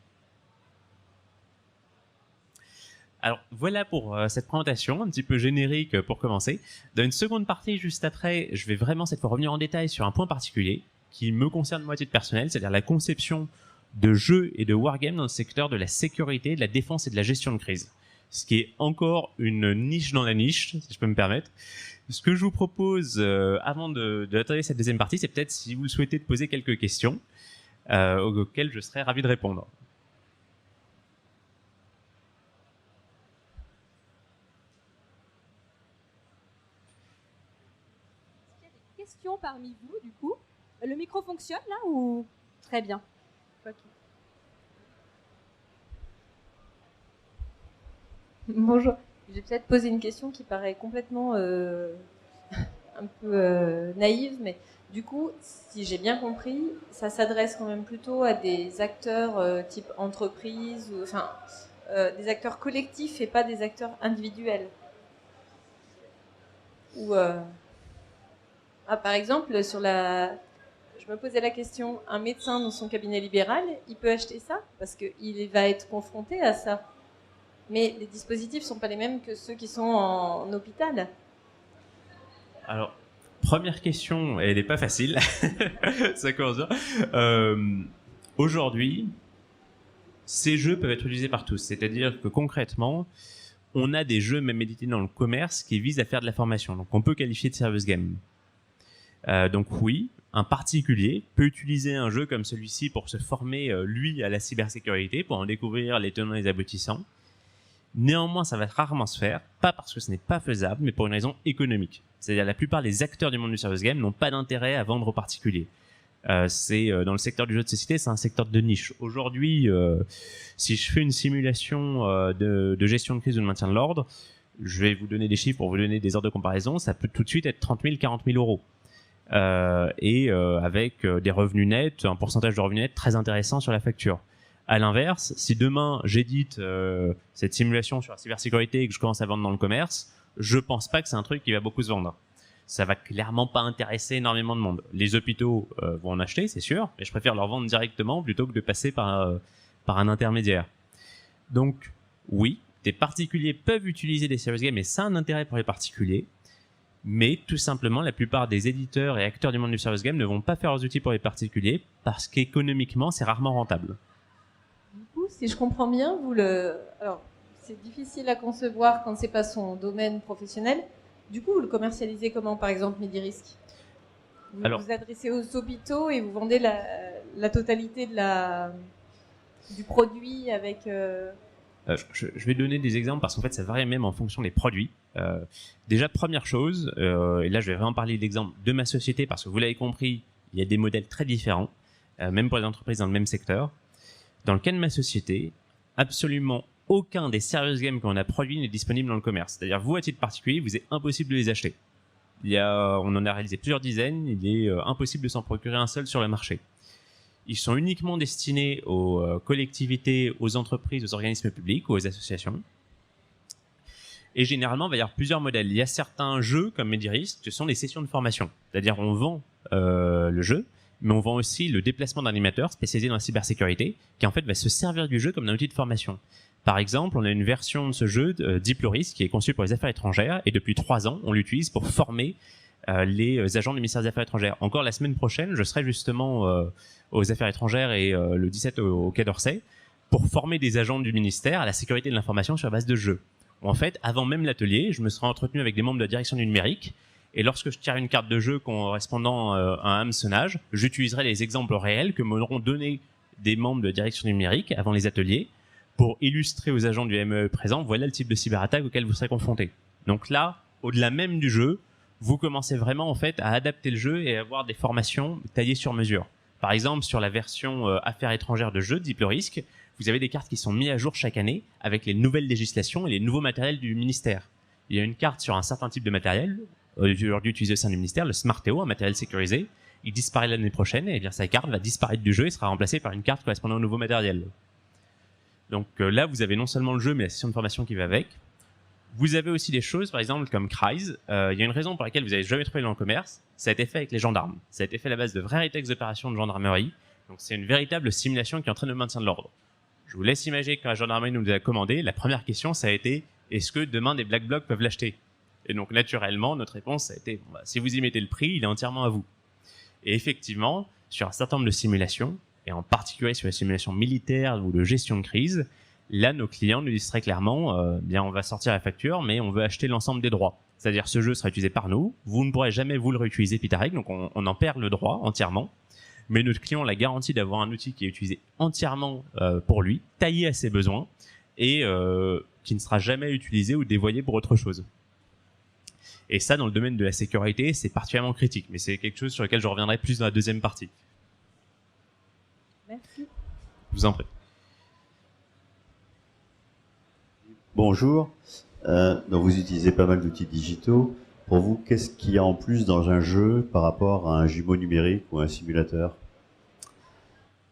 Alors voilà pour cette présentation un petit peu générique pour commencer. Dans une seconde partie, juste après, je vais vraiment cette fois revenir en détail sur un point particulier qui me concerne moi à titre personnel, c'est-à-dire la conception de jeux et de wargames dans le secteur de la sécurité, de la défense et de la gestion de crise. Ce qui est encore une niche dans la niche, si je peux me permettre. Ce que je vous propose, avant d'attaquer cette deuxième partie, c'est peut-être, si vous le souhaitez, de poser quelques questions auxquelles je serais ravi de répondre. Est-ce qu'il y a des questions parmi vous, du coup ? Le micro fonctionne, là, ou... Très bien. Okay. Bonjour. J'ai peut-être posé une question qui paraît complètement un peu naïve, mais du coup, si j'ai bien compris, ça s'adresse quand même plutôt à des acteurs type entreprise, ou, enfin, des acteurs collectifs et pas des acteurs individuels. Ou, par exemple, je me posais la question, un médecin dans son cabinet libéral, il peut acheter ça parce qu'il va être confronté à ça. Mais les dispositifs ne sont pas les mêmes que ceux qui sont en hôpital. Alors, première question, elle n'est pas facile. Ça commence bien. Aujourd'hui, ces jeux peuvent être utilisés par tous. C'est-à-dire que concrètement, on a des jeux même édités dans le commerce qui visent à faire de la formation. Donc, on peut qualifier de serious game. Donc oui, un particulier peut utiliser un jeu comme celui-ci pour se former, lui, à la cybersécurité, pour en découvrir les tenants et les aboutissants. Néanmoins, ça va rarement se faire, pas parce que ce n'est pas faisable, mais pour une raison économique. C'est-à-dire la plupart des acteurs du monde du serious game n'ont pas d'intérêt à vendre aux particuliers. Dans le secteur du jeu de société, c'est un secteur de niche. Aujourd'hui, si je fais une simulation de gestion de crise ou de maintien de l'ordre, je vais vous donner des chiffres pour vous donner des ordres de comparaison, ça peut tout de suite être 30 000, 40 000 euros. Avec des revenus nets, un pourcentage de revenus nets très intéressant sur la facture. À l'inverse, si demain j'édite cette simulation sur la cybersécurité et que je commence à vendre dans le commerce, je pense pas que c'est un truc qui va beaucoup se vendre. Ça va clairement pas intéresser énormément de monde. Les hôpitaux vont en acheter, c'est sûr, mais je préfère leur vendre directement plutôt que de passer par un intermédiaire. Donc, oui, des particuliers peuvent utiliser des serious games et ça a un intérêt pour les particuliers. Mais tout simplement, la plupart des éditeurs et acteurs du monde du serious game ne vont pas faire leurs outils pour les particuliers parce qu'économiquement, c'est rarement rentable. Du coup, si je comprends bien, alors, c'est difficile à concevoir quand c'est pas son domaine professionnel. Du coup, vous le commercialisez comment, par exemple, Medirisk? Vous vous adressez aux hôpitaux et vous vendez la totalité du produit avec... Je vais donner des exemples parce qu'en fait ça varie même en fonction des produits. Déjà, première chose, et là je vais vraiment parler d'exemple de ma société parce que vous l'avez compris, il y a des modèles très différents, même pour les entreprises dans le même secteur. Dans le cas de ma société, absolument aucun des serious games qu'on a produits n'est disponible dans le commerce. C'est-à-dire, vous, à titre particulier, vous est impossible de les acheter. On en a réalisé plusieurs dizaines, il est impossible de s'en procurer un seul sur le marché. Ils sont uniquement destinés aux collectivités, aux entreprises, aux organismes publics ou aux associations. Et généralement, il va y avoir plusieurs modèles. Il y a certains jeux, comme Medirisk, ce sont des sessions de formation. C'est-à-dire, on vend le jeu, mais on vend aussi le déplacement d'un animateur spécialisé dans la cybersécurité, qui en fait va se servir du jeu comme d'un outil de formation. Par exemple, on a une version de ce jeu, Diploris, qui est conçu pour les affaires étrangères, et depuis 3 ans, on l'utilise pour former les agents du ministère des Affaires étrangères. Encore la semaine prochaine, je serai justement aux Affaires étrangères et le 17 au Quai d'Orsay pour former des agents du ministère à la sécurité de l'information sur la base de jeux. En fait, avant même l'atelier, je me serai entretenu avec des membres de la direction du numérique et lorsque je tire une carte de jeu correspondant à un hameçonnage, j'utiliserai les exemples réels que m'auront donné des membres de la direction du numérique avant les ateliers pour illustrer aux agents du ME présents, voilà le type de cyberattaque auquel vous serez confrontés. Donc là, au-delà même du jeu, vous commencez vraiment en fait à adapter le jeu et à avoir des formations taillées sur mesure. Par exemple, sur la version affaires étrangères de jeu, Diplorisque, vous avez des cartes qui sont mises à jour chaque année avec les nouvelles législations et les nouveaux matériels du ministère. Il y a une carte sur un certain type de matériel, aujourd'hui utilisé au sein du ministère, le Smarteo, un matériel sécurisé. Il disparaît l'année prochaine et bien sa carte va disparaître du jeu et sera remplacée par une carte correspondant au nouveau matériel. Donc là, vous avez non seulement le jeu, mais la session de formation qui va avec. Vous avez aussi des choses, par exemple, comme Crise. Il y a une raison pour laquelle vous n'avez jamais trouvé dans le commerce. Ça a été fait avec les gendarmes. Ça a été fait à la base de vrais rétex d'opérations de gendarmerie. Donc c'est une véritable simulation qui entraîne le maintien de l'ordre. Je vous laisse imaginer que quand la gendarmerie nous a commandé, la première question, ça a été « Est-ce que demain des Black Blocs peuvent l'acheter ?» Et donc naturellement, notre réponse, ça a été « Si vous y mettez le prix, il est entièrement à vous. » Et effectivement, sur un certain nombre de simulations, et en particulier sur les simulations militaires ou de gestion de crise, là, nos clients nous disent très clairement, bien, on va sortir la facture, mais on veut acheter l'ensemble des droits. C'est-à-dire, ce jeu sera utilisé par nous, vous ne pourrez jamais vous le réutiliser Pitarec, donc on en perd le droit entièrement. Mais notre client a la garantie d'avoir un outil qui est utilisé entièrement pour lui, taillé à ses besoins, et qui ne sera jamais utilisé ou dévoyé pour autre chose. Et ça, dans le domaine de la sécurité, c'est particulièrement critique, mais c'est quelque chose sur lequel je reviendrai plus dans la deuxième partie. Merci. Je vous en prie. Bonjour. Donc vous utilisez pas mal d'outils digitaux. Pour vous, qu'est-ce qu'il y a en plus dans un jeu par rapport à un jumeau numérique ou un simulateur?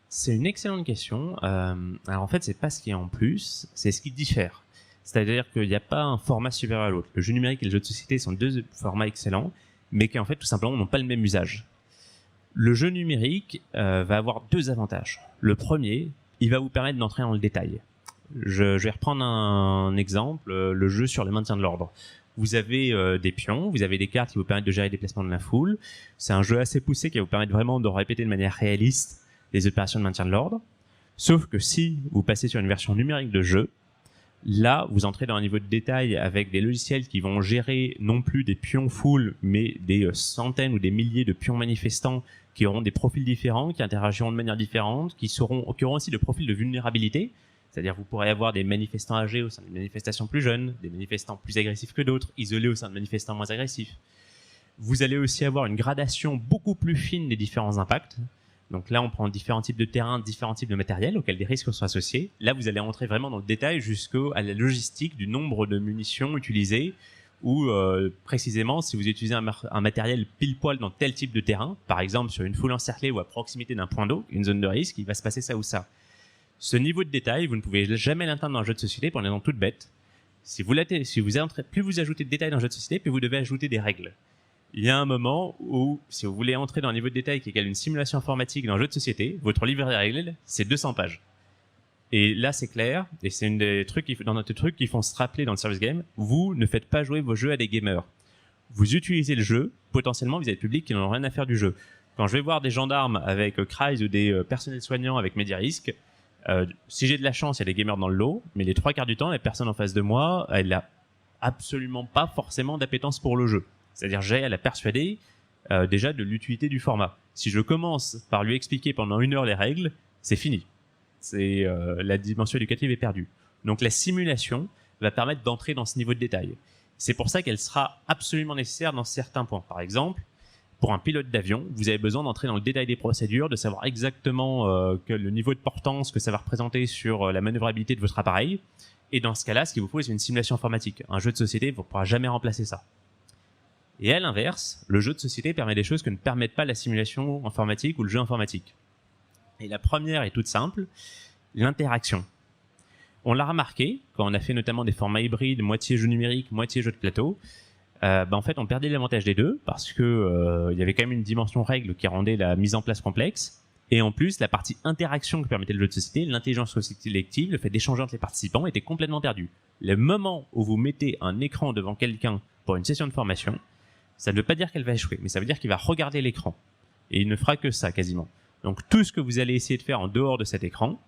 C'est une excellente question. Alors en fait, c'est pas ce qui est en plus, c'est ce qui diffère. C'est-à-dire qu'il n'y a pas un format supérieur à l'autre. Le jeu numérique et le jeu de société sont deux formats excellents, mais qui en fait tout simplement n'ont pas le même usage. Le jeu numérique va avoir deux avantages. Le premier, il va vous permettre d'entrer dans le détail. Je vais reprendre un exemple, le jeu sur le maintien de l'ordre. Vous avez des pions, vous avez des cartes qui vous permettent de gérer les déplacements de la foule. C'est un jeu assez poussé qui va vous permettre vraiment de répéter de manière réaliste les opérations de maintien de l'ordre. Sauf que si vous passez sur une version numérique de jeu, là, vous entrez dans un niveau de détail avec des logiciels qui vont gérer non plus des pions full, mais des centaines ou des milliers de pions manifestants qui auront des profils différents, qui interagiront de manière différente, qui auront aussi le profil de vulnérabilité. C'est-à-dire vous pourrez avoir des manifestants âgés au sein de manifestations plus jeunes, des manifestants plus agressifs que d'autres, isolés au sein de manifestants moins agressifs. Vous allez aussi avoir une gradation beaucoup plus fine des différents impacts. Donc là, on prend différents types de terrains, différents types de matériel auxquels des risques sont associés. Là, vous allez rentrer vraiment dans le détail jusqu'à la logistique du nombre de munitions utilisées ou précisément si vous utilisez un matériel pile poil dans tel type de terrain, par exemple sur une foule encerclée ou à proximité d'un point d'eau, une zone de risque, il va se passer ça ou ça. Ce niveau de détail, vous ne pouvez jamais l'atteindre dans un jeu de société pour une raison toute bête. Plus vous ajoutez de détails dans un jeu de société, plus vous devez ajouter des règles. Il y a un moment où, si vous voulez entrer dans un niveau de détail qui égale une simulation informatique dans un jeu de société, votre livre des règles, c'est 200 pages. Et là, c'est clair, et c'est une des trucs dans notre truc qui font se rappeler dans le service game, vous ne faites pas jouer vos jeux à des gamers. Vous utilisez le jeu, potentiellement vis-à-vis du public qui n'en ont rien à faire du jeu. Quand je vais voir des gendarmes avec Cries ou des personnels soignants avec Mediarisc, si j'ai de la chance, il y a des gamers dans le lot, mais les 3 quarts du temps, la personne en face de moi, elle n'a absolument pas forcément d'appétence pour le jeu. C'est-à-dire, j'ai à la persuader déjà de l'utilité du format. Si je commence par lui expliquer pendant 1 heure les règles, c'est fini. La dimension éducative est perdue. Donc la simulation va permettre d'entrer dans ce niveau de détail. C'est pour ça qu'elle sera absolument nécessaire dans certains points. Par exemple, pour un pilote d'avion, vous avez besoin d'entrer dans le détail des procédures, de savoir exactement le niveau de portance que ça va représenter sur la manœuvrabilité de votre appareil. Et dans ce cas-là, ce qu'il vous faut, c'est une simulation informatique. Un jeu de société ne pourra jamais remplacer ça. Et à l'inverse, le jeu de société permet des choses que ne permettent pas la simulation informatique ou le jeu informatique. Et la première est toute simple, l'interaction. On l'a remarqué, quand on a fait notamment des formats hybrides, moitié jeu numérique, moitié jeu de plateau, en fait on perdait l'avantage des deux, parce que y avait quand même une dimension règle qui rendait la mise en place complexe, et en plus la partie interaction que permettait le jeu de société, l'intelligence collective, le fait d'échanger entre les participants était complètement perdu. Le moment où vous mettez un écran devant quelqu'un pour une session de formation, ça ne veut pas dire qu'elle va échouer, mais ça veut dire qu'il va regarder l'écran. Et il ne fera que ça, quasiment. Donc tout ce que vous allez essayer de faire en dehors de cet écran,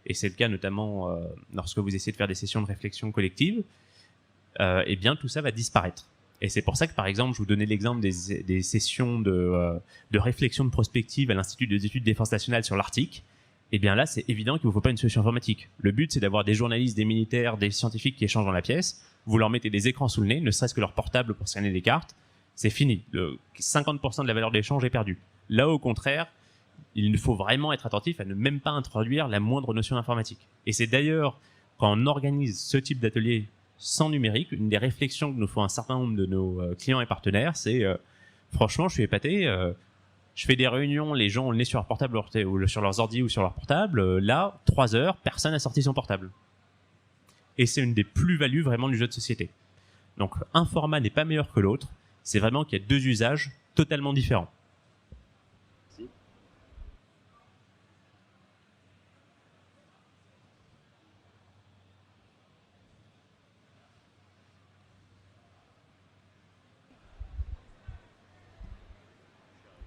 et c'est le cas notamment lorsque vous essayez de faire des sessions de réflexion collective, eh bien tout ça va disparaître. Et c'est pour ça que, par exemple, je vous donnais l'exemple des sessions de réflexion de prospective à l'Institut des études de défense nationale sur l'Arctique. Eh bien là, c'est évident qu'il ne vous faut pas une solution informatique. Le but, c'est d'avoir des journalistes, des militaires, des scientifiques qui échangent dans la pièce. Vous leur mettez des écrans sous le nez, ne serait-ce que leur portable pour scanner des cartes. C'est fini. 50% de la valeur de l'échange est perdue. Là, au contraire, il faut vraiment être attentif à ne même pas introduire la moindre notion d'informatique. Et c'est d'ailleurs, quand on organise ce type d'atelier sans numérique, une des réflexions que nous font un certain nombre de nos clients et partenaires, c'est franchement, je suis épaté, je fais des réunions, les gens ont le nez sur leur portable ou sur leurs ordi ou sur leur portable, là, 3 heures, personne n'a sorti son portable. Et c'est une des plus-values vraiment du jeu de société. Donc un format n'est pas meilleur que l'autre, c'est vraiment qu'il y a deux usages totalement différents.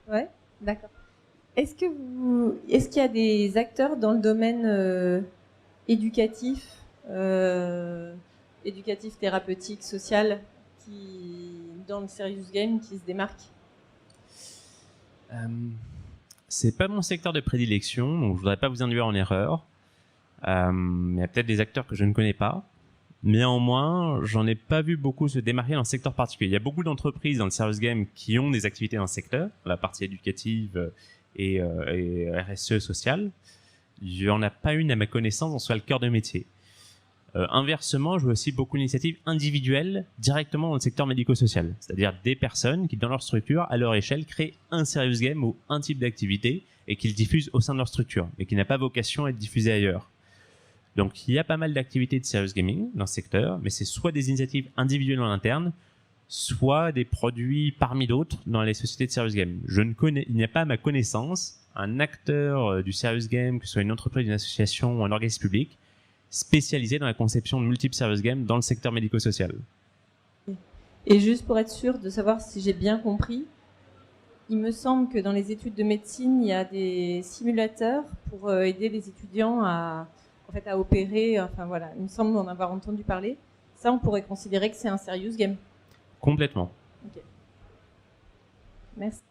Ouais, d'accord. Est-ce qu'il y a des acteurs dans le domaine éducatif, thérapeutique, social, dans le serious game, qui se démarquent? C'est pas mon secteur de prédilection, donc je voudrais pas vous induire en erreur. Il y a peut-être des acteurs que je ne connais pas. Néanmoins, j'en ai pas vu beaucoup se démarquer dans le secteur particulier. Il y a beaucoup d'entreprises dans le service game qui ont des activités dans le secteur, la partie éducative et RSE sociale. Il n'y en a pas une à ma connaissance en soit le cœur de métier. Inversement, je vois aussi beaucoup d'initiatives individuelles directement dans le secteur médico-social. C'est-à-dire des personnes qui, dans leur structure, à leur échelle, créent un serious game ou un type d'activité et qu'ils diffusent au sein de leur structure, mais qui n'a pas vocation à être diffusé ailleurs. Donc il y a pas mal d'activités de serious gaming dans ce secteur, mais c'est soit des initiatives individuelles en interne, soit des produits parmi d'autres dans les sociétés de serious game. Il n'y a pas à ma connaissance un acteur du serious game, que ce soit une entreprise, une association ou un organisme public, spécialisé dans la conception de multiples serious games dans le secteur médico-social. Et juste pour être sûr de savoir si j'ai bien compris, il me semble que dans les études de médecine, il y a des simulateurs pour aider les étudiants à opérer. Enfin voilà, il me semble en avoir entendu parler. Ça, on pourrait considérer que c'est un serious game. Complètement. Ok. Merci.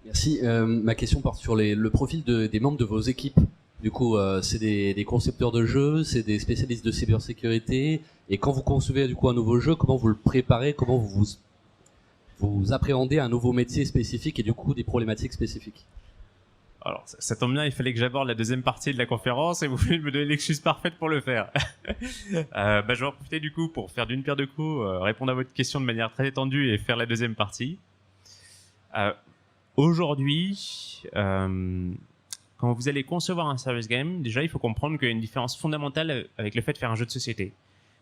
Merci. Ma question porte sur le profil des membres de vos équipes. Du coup, c'est des concepteurs de jeux, c'est des spécialistes de cybersécurité. Et quand vous concevez du coup un nouveau jeu, comment vous le préparez, comment vous appréhendez un nouveau métier spécifique et du coup des problématiques spécifiques? Alors, ça tombe bien, il fallait que j'aborde la deuxième partie de la conférence et vous venez de me donner l'excuse parfaite pour le faire. Je vais en profiter du coup pour faire d'une pierre deux coups, répondre à votre question de manière très étendue et faire la deuxième partie. Aujourd'hui, quand vous allez concevoir un serious game, déjà il faut comprendre qu'il y a une différence fondamentale avec le fait de faire un jeu de société.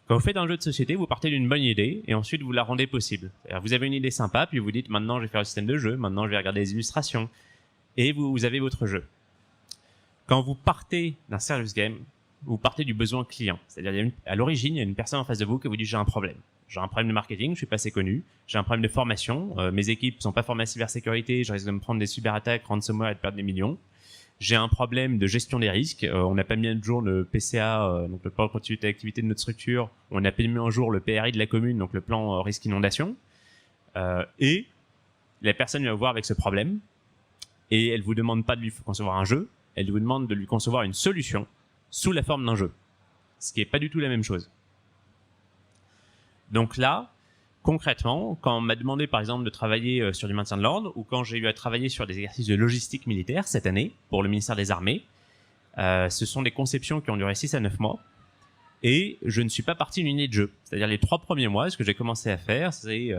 Quand vous faites un jeu de société, vous partez d'une bonne idée et ensuite vous la rendez possible. C'est-à-dire, vous avez une idée sympa, puis vous dites maintenant je vais faire le système de jeu, maintenant je vais regarder les illustrations, et vous avez votre jeu. Quand vous partez d'un serious game, vous partez du besoin client. C'est-à-dire à l'origine, il y a une personne en face de vous qui vous dit j'ai un problème. J'ai un problème de marketing, je suis pas assez connu. J'ai un problème de formation, mes équipes sont pas formées à cybersécurité, je risque de me prendre des cyberattaques, ransomware et de perdre des millions. J'ai un problème de gestion des risques. On n'a pas mis à jour le PCA, donc le plan de continuité d'activité de notre structure. On n'a pas mis à jour le PRI de la commune, donc le plan risque inondation. Et la personne vient vous voir avec ce problème et elle vous demande pas de lui concevoir un jeu, elle vous demande de lui concevoir une solution sous la forme d'un jeu. Ce qui est pas du tout la même chose. Donc là, concrètement, quand on m'a demandé par exemple de travailler sur du maintien de l'ordre ou quand j'ai eu à travailler sur des exercices de logistique militaire cette année pour le ministère des Armées, ce sont des conceptions qui ont duré 6 à 9 mois et je ne suis pas parti d'une idée de jeu. C'est-à-dire les 3 premiers mois, ce que j'ai commencé à faire, c'est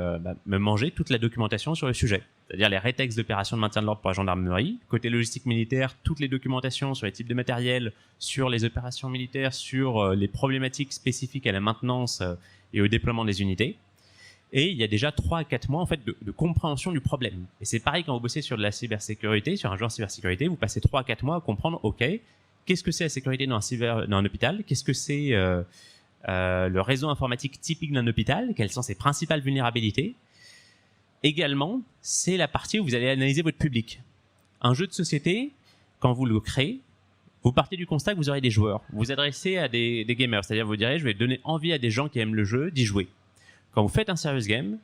me manger toute la documentation sur le sujet. C'est-à-dire les rétextes d'opérations de maintien de l'ordre pour la gendarmerie. Côté logistique militaire, toutes les documentations sur les types de matériel, sur les opérations militaires, sur les problématiques spécifiques à la maintenance et au déploiement des unités. Et il y a déjà 3 à 4 mois en fait de compréhension du problème. Et c'est pareil quand vous bossez sur de la cybersécurité, sur un jeu en cybersécurité, vous passez 3 à 4 mois à comprendre, ok, qu'est-ce que c'est la sécurité dans un hôpital, qu'est-ce que c'est le réseau informatique typique d'un hôpital, quelles sont ses principales vulnérabilités. Également, c'est la partie où vous allez analyser votre public. Un jeu de société, quand vous le créez, vous partez du constat que vous aurez des joueurs. Vous vous adressez à des gamers, c'est-à-dire vous direz, je vais donner envie à des gens qui aiment le jeu d'y jouer. Quand vous faites un serious game,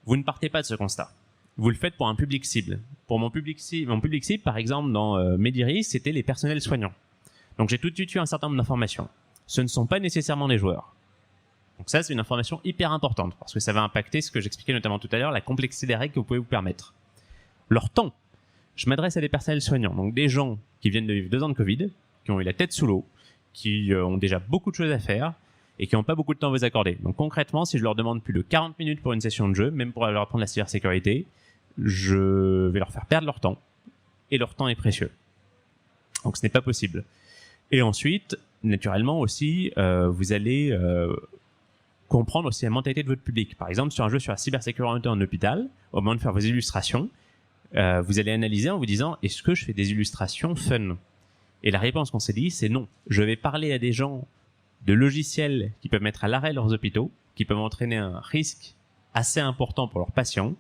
vous ne partez pas de ce constat. Vous le faites pour un public cible. Pour mon public cible, par exemple, dans Mediris, c'était les personnels soignants. Donc j'ai tout de suite eu un certain nombre d'informations. Ce ne sont pas nécessairement des joueurs. Donc ça, c'est une information hyper importante, parce que ça va impacter ce que j'expliquais notamment tout à l'heure, la complexité des règles que vous pouvez vous permettre. Leur temps. Je m'adresse à des personnels soignants, donc des gens qui viennent de vivre 2 ans de Covid, qui ont eu la tête sous l'eau, qui ont déjà beaucoup de choses à faire, et qui n'ont pas beaucoup de temps à vous accorder. Donc concrètement, si je leur demande plus de 40 minutes pour une session de jeu, même pour leur apprendre la cybersécurité, je vais leur faire perdre leur temps, et leur temps est précieux. Donc ce n'est pas possible. Et ensuite, naturellement aussi, vous allez comprendre aussi la mentalité de votre public. Par exemple, sur un jeu sur la cybersécurité en hôpital, au moment de faire vos illustrations, vous allez analyser en vous disant, est-ce que je fais des illustrations fun? Et la réponse qu'on s'est dit, c'est non. Je vais parler à des gens de logiciels qui peuvent mettre à l'arrêt leurs hôpitaux, qui peuvent entraîner un risque assez important pour leurs patients.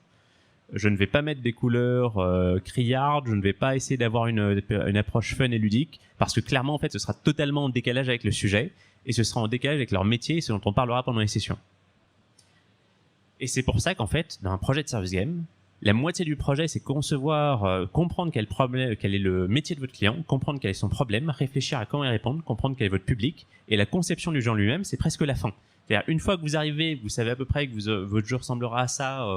Je ne vais pas mettre des couleurs criardes, je ne vais pas essayer d'avoir une approche fun et ludique, parce que clairement, en fait, ce sera totalement en décalage avec le sujet, et ce sera en décalage avec leur métier, et ce dont on parlera pendant les sessions. Et c'est pour ça qu'en fait, dans un projet de service game, La moitié du projet, c'est concevoir, comprendre quel est le métier de votre client, comprendre quel est son problème, réfléchir à comment y répondre, comprendre quel est votre public. Et la conception du jeu en lui-même, c'est presque la fin. C'est-à-dire, une fois que vous arrivez, vous savez à peu près que votre jeu ressemblera à ça,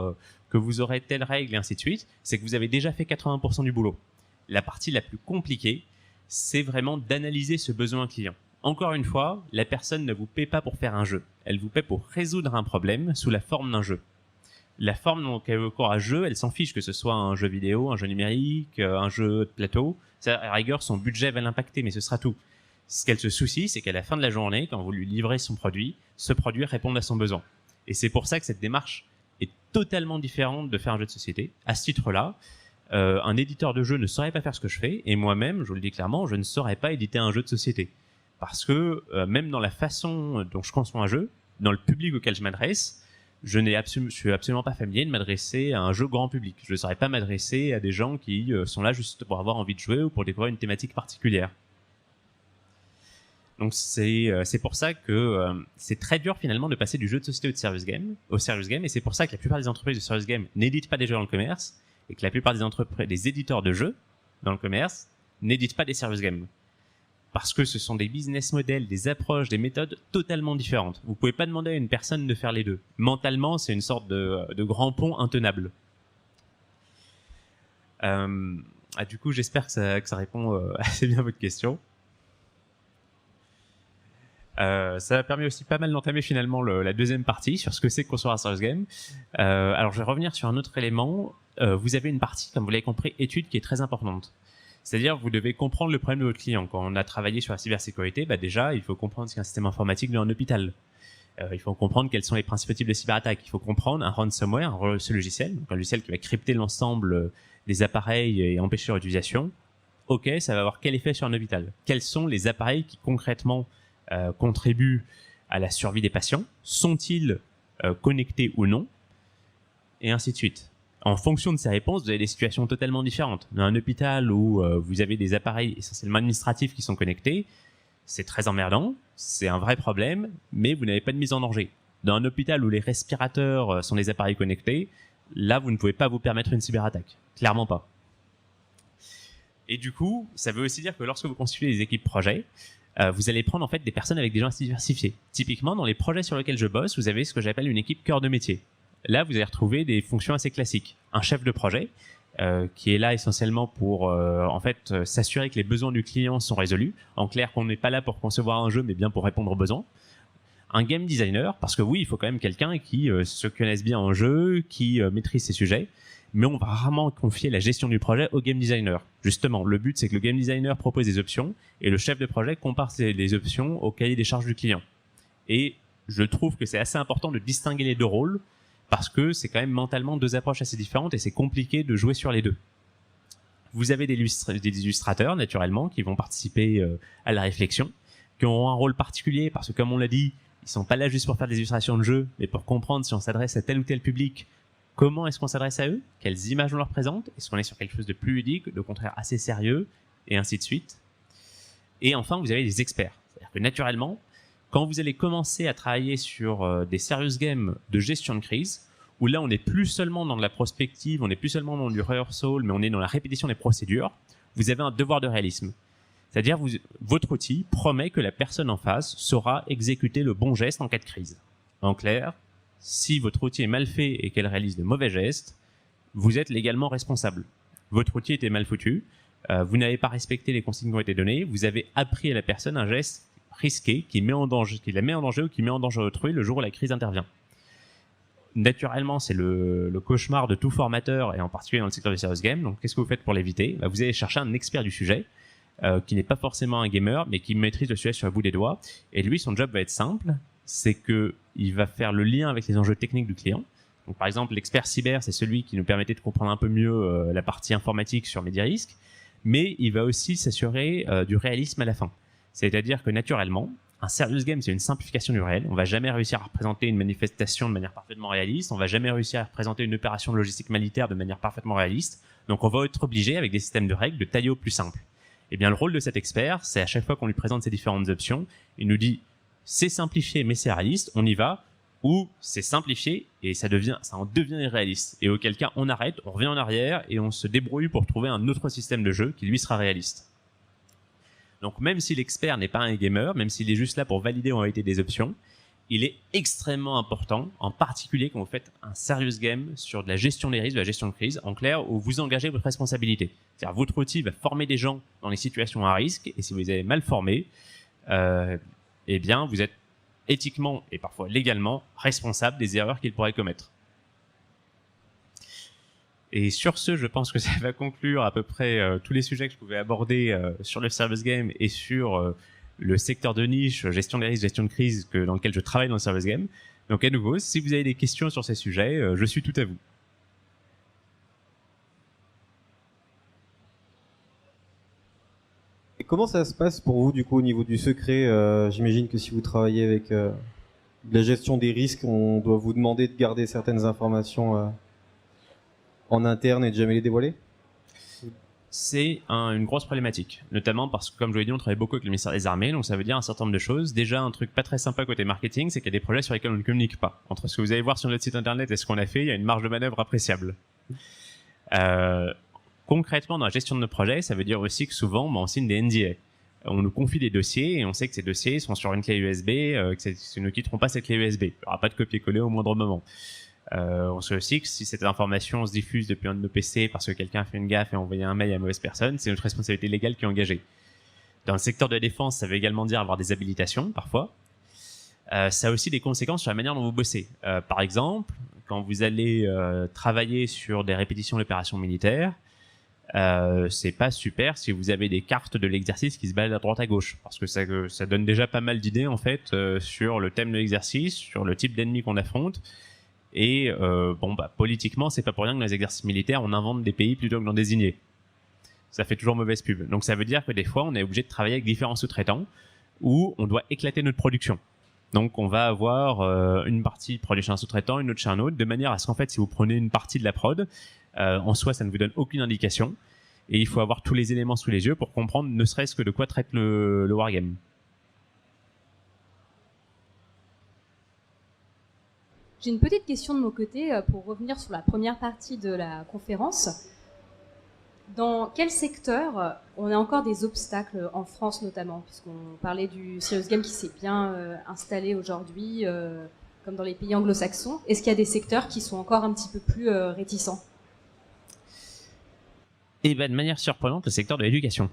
que vous aurez telle règle et ainsi de suite, c'est que vous avez déjà fait 80% du boulot. La partie la plus compliquée, c'est vraiment d'analyser ce besoin client. Encore une fois, la personne ne vous paie pas pour faire un jeu. Elle vous paie pour résoudre un problème sous la forme d'un jeu. La forme dont elle veut un jeu, elle s'en fiche que ce soit un jeu vidéo, un jeu numérique, un jeu de plateau. Ça, à la rigueur, son budget va l'impacter, mais ce sera tout. Ce qu'elle se soucie, c'est qu'à la fin de la journée, quand vous lui livrez son produit, ce produit réponde à son besoin. Et c'est pour ça que cette démarche est totalement différente de faire un jeu de société. À ce titre-là, un éditeur de jeu ne saurait pas faire ce que je fais, et moi-même, je vous le dis clairement, je ne saurais pas éditer un jeu de société. Parce que même dans la façon dont je conçois un jeu, dans le public auquel je m'adresse, je suis absolument pas familier de m'adresser à un jeu grand public. Je ne saurais pas m'adresser à des gens qui sont là juste pour avoir envie de jouer ou pour découvrir une thématique particulière. Donc c'est pour ça que c'est très dur finalement de passer du jeu de société au serious game, et c'est pour ça que la plupart des entreprises de serious game n'éditent pas des jeux dans le commerce, et que la plupart des éditeurs de jeux dans le commerce n'éditent pas des serious games. Parce que ce sont des business models, des approches, des méthodes totalement différentes. Vous pouvez pas demander à une personne de faire les deux. Mentalement, c'est une sorte de grand pont intenable. Du coup, j'espère que ça répond assez bien à votre question. Ça a permis aussi pas mal d'entamer finalement la deuxième partie sur ce que c'est que construire un serious game. Alors, je vais revenir sur un autre élément. Vous avez une partie, comme vous l'avez compris, étude qui est très importante. C'est-à-dire, vous devez comprendre le problème de votre client. Quand on a travaillé sur la cybersécurité, déjà, il faut comprendre ce qu'est un système informatique dans un hôpital. Il faut comprendre quels sont les principaux types de cyberattaques. Il faut comprendre un ransomware, ce logiciel, donc un logiciel qui va crypter l'ensemble des appareils et empêcher leur utilisation. Ok, ça va avoir quel effet sur un hôpital? Quels sont les appareils qui concrètement contribuent à la survie des patients? Sont-ils connectés ou non? Et ainsi de suite. En fonction de ces réponses, vous avez des situations totalement différentes. Dans un hôpital où vous avez des appareils essentiellement administratifs qui sont connectés, c'est très emmerdant, c'est un vrai problème, mais vous n'avez pas de mise en danger. Dans un hôpital où les respirateurs sont des appareils connectés, là, vous ne pouvez pas vous permettre une cyberattaque. Clairement pas. Et du coup, ça veut aussi dire que lorsque vous constituez des équipes projets, vous allez prendre en fait des personnes avec des gens assez diversifiés. Typiquement, dans les projets sur lesquels je bosse, vous avez ce que j'appelle une équipe cœur de métier. Là, vous allez retrouver des fonctions assez classiques. Un chef de projet qui est là essentiellement pour s'assurer que les besoins du client sont résolus. En clair, qu'on n'est pas là pour concevoir un jeu, mais bien pour répondre aux besoins. Un game designer, parce que oui, il faut quand même quelqu'un qui se connaisse bien en jeu, qui maîtrise ses sujets. Mais on va rarement confier la gestion du projet au game designer. Justement, le but, c'est que le game designer propose des options et le chef de projet compare les options au cahier des charges du client. Et je trouve que c'est assez important de distinguer les deux rôles, parce que c'est quand même mentalement deux approches assez différentes et c'est compliqué de jouer sur les deux. Vous avez des illustrateurs, naturellement, qui vont participer à la réflexion, qui auront un rôle particulier, parce que comme on l'a dit, ils sont pas là juste pour faire des illustrations de jeu, mais pour comprendre si on s'adresse à tel ou tel public, comment est-ce qu'on s'adresse à eux, quelles images on leur présente, est-ce qu'on est sur quelque chose de plus ludique, de contraire assez sérieux, et ainsi de suite. Et enfin, vous avez des experts. C'est-à-dire que naturellement, quand vous allez commencer à travailler sur des serious games de gestion de crise, où là on n'est plus seulement dans de la prospective, on n'est plus seulement dans du rehearsal, mais on est dans la répétition des procédures, vous avez un devoir de réalisme. C'est-à-dire votre outil promet que la personne en face saura exécuter le bon geste en cas de crise. En clair, si votre outil est mal fait et qu'elle réalise de mauvais gestes, vous êtes légalement responsable. Votre outil était mal foutu, vous n'avez pas respecté les consignes qui ont été données, vous avez appris à la personne un geste risqué qui la met en danger ou qui met en danger autrui le jour où la crise intervient. Naturellement, c'est le cauchemar de tout formateur, et en particulier dans le secteur des serious games. Donc, qu'est-ce que vous faites pour l'éviter? Vous allez chercher un expert du sujet, qui n'est pas forcément un gamer, mais qui maîtrise le sujet sur le bout des doigts. Et lui, son job va être simple, c'est qu'il va faire le lien avec les enjeux techniques du client. Donc, par exemple, l'expert cyber, c'est celui qui nous permettait de comprendre un peu mieux la partie informatique sur Medirisc, mais il va aussi s'assurer du réalisme à la fin. C'est-à-dire que naturellement, un serious game, c'est une simplification du réel. On va jamais réussir à représenter une manifestation de manière parfaitement réaliste. On va jamais réussir à représenter une opération logistique militaire de manière parfaitement réaliste. Donc, on va être obligé, avec des systèmes de règles, de tailler au plus simple. Eh bien, le rôle de cet expert, c'est à chaque fois qu'on lui présente ces différentes options, il nous dit, c'est simplifié, mais c'est réaliste, on y va. ou c'est simplifié et ça en devient irréaliste. Et auquel cas, on arrête, on revient en arrière et on se débrouille pour trouver un autre système de jeu qui lui sera réaliste. Donc même si l'expert n'est pas un gamer, même s'il est juste là pour valider en réalité des options, il est extrêmement important, en particulier quand vous faites un serious game sur de la gestion des risques, de la gestion de crise, en clair, où vous engagez votre responsabilité. C'est-à-dire votre outil va former des gens dans les situations à risque, et si vous les avez mal formés, eh bien vous êtes éthiquement et parfois légalement responsable des erreurs qu'ils pourraient commettre. Et sur ce, je pense que ça va conclure à peu près tous les sujets que je pouvais aborder sur le service game et sur le secteur de niche, gestion des risques, gestion de crise, dans lequel je travaille dans le service game. Donc à nouveau, si vous avez des questions sur ces sujets, je suis tout à vous. Et comment ça se passe pour vous, du coup, au niveau du secret? J'imagine que si vous travaillez avec de la gestion des risques, on doit vous demander de garder certaines informations en interne et de jamais les dévoiler? C'est une grosse problématique, notamment parce que, comme je vous l'ai dit, on travaille beaucoup avec le ministère des Armées, donc ça veut dire un certain nombre de choses. Déjà, un truc pas très sympa côté marketing, c'est qu'il y a des projets sur lesquels on ne communique pas. Entre ce que vous allez voir sur notre site internet et ce qu'on a fait, il y a une marge de manœuvre appréciable. Concrètement, dans la gestion de nos projets, ça veut dire aussi que souvent, on signe des NDA. On nous confie des dossiers et on sait que ces dossiers sont sur une clé USB, que nous quitterons pas cette clé USB. Il n'y aura pas de copier-coller au moindre moment. On sait aussi que si cette information se diffuse depuis un de nos PC parce que quelqu'un a fait une gaffe et a envoyé un mail à la mauvaise personne, c'est notre responsabilité légale qui est engagée. Dans le secteur de la défense, ça veut également dire avoir des habilitations, parfois. Ça a aussi des conséquences sur la manière dont vous bossez. Par exemple, quand vous allez travailler sur des répétitions d'opérations militaires, c'est pas super si vous avez des cartes de l'exercice qui se baladent à droite à gauche, parce que ça donne déjà pas mal d'idées en fait sur le thème de l'exercice, sur le type d'ennemi qu'on affronte. Et politiquement, c'est pas pour rien que dans les exercices militaires, on invente des pays plutôt que d'en désigner. Ça fait toujours mauvaise pub. Donc ça veut dire que des fois, on est obligé de travailler avec différents sous-traitants où on doit éclater notre production. Donc on va avoir une partie produite chez un sous-traitant, une autre chez un autre, de manière à ce qu'en fait, si vous prenez une partie de la prod, en soi, ça ne vous donne aucune indication. Et il faut avoir tous les éléments sous les yeux pour comprendre ne serait-ce que de quoi traite le wargame. J'ai une petite question de mon côté pour revenir sur la première partie de la conférence. Dans quel secteur on a encore des obstacles en France notamment, puisqu'on parlait du serious game qui s'est bien installé aujourd'hui, comme dans les pays anglo-saxons. Est-ce qu'il y a des secteurs qui sont encore un petit peu plus réticents? Et de manière surprenante, le secteur de l'éducation.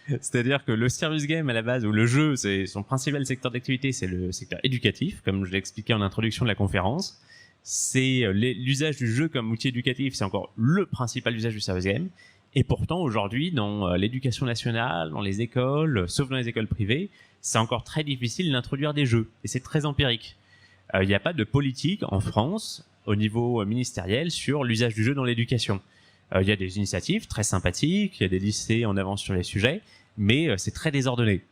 C'est-à-dire que le serious game à la base, ou le jeu, c'est son principal secteur d'activité, c'est le secteur éducatif, comme je l'ai expliqué en introduction de la conférence. C'est l'usage du jeu comme outil éducatif, c'est encore le principal usage du serious game. Et pourtant, aujourd'hui, dans l'éducation nationale, dans les écoles, sauf dans les écoles privées, c'est encore très difficile d'introduire des jeux. Et c'est très empirique. Il n'y a pas de politique en France, au niveau ministériel, sur l'usage du jeu dans l'éducation. Il y a des initiatives très sympathiques, il y a des lycées en avance sur les sujets, mais c'est très désordonné.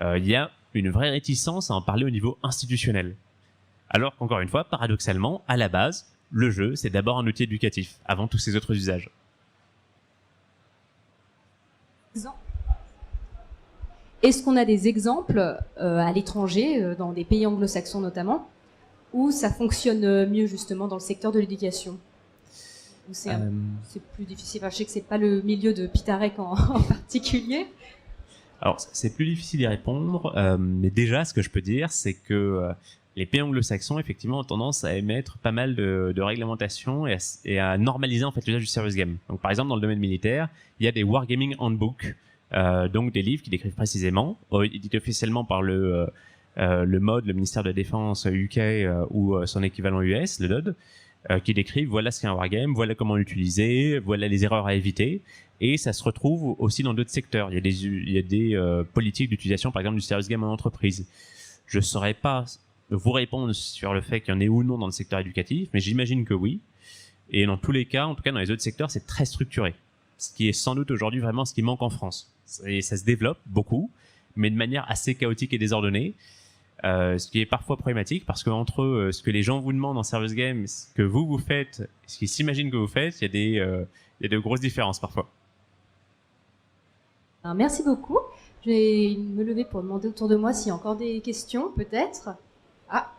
Il y a une vraie réticence à en parler au niveau institutionnel. Alors qu'encore une fois, paradoxalement, à la base, le jeu, c'est d'abord un outil éducatif, avant tous ces autres usages. Est-ce qu'on a des exemples à l'étranger, dans des pays anglo-saxons notamment, où ça fonctionne mieux justement dans le secteur de l'éducation? C'est plus difficile. Enfin, je sais que c'est pas le milieu de Pitarek en particulier. Alors, c'est plus difficile d'y répondre, mais déjà, ce que je peux dire, c'est que les pays anglo-saxons, effectivement, ont tendance à émettre pas mal de réglementations et à normaliser en fait l'usage du serious game. Donc, par exemple, dans le domaine militaire, il y a des wargaming handbooks, donc des livres qui décrivent précisément, édités officiellement par le MOD, le ministère de la Défense UK ou son équivalent US, le DOD, qui décrivent voilà ce qu'est un wargame, voilà comment l'utiliser, voilà les erreurs à éviter. Et ça se retrouve aussi dans d'autres secteurs. Il y a des politiques d'utilisation, par exemple, du serious game en entreprise. Je ne saurais pas vous répondre sur le fait qu'il y en ait ou non dans le secteur éducatif, mais j'imagine que oui. Et dans tous les cas, en tout cas dans les autres secteurs, c'est très structuré. Ce qui est sans doute aujourd'hui vraiment ce qui manque en France. Et ça se développe beaucoup, mais de manière assez chaotique et désordonnée. Ce qui est parfois problématique parce qu'entre ce que les gens vous demandent en serious game, ce que vous faites, ce qu'ils s'imaginent que vous faites, il y a de grosses différences parfois. Alors, merci beaucoup. Je vais me lever pour demander autour de moi s'il y a encore des questions, peut-être. Ah,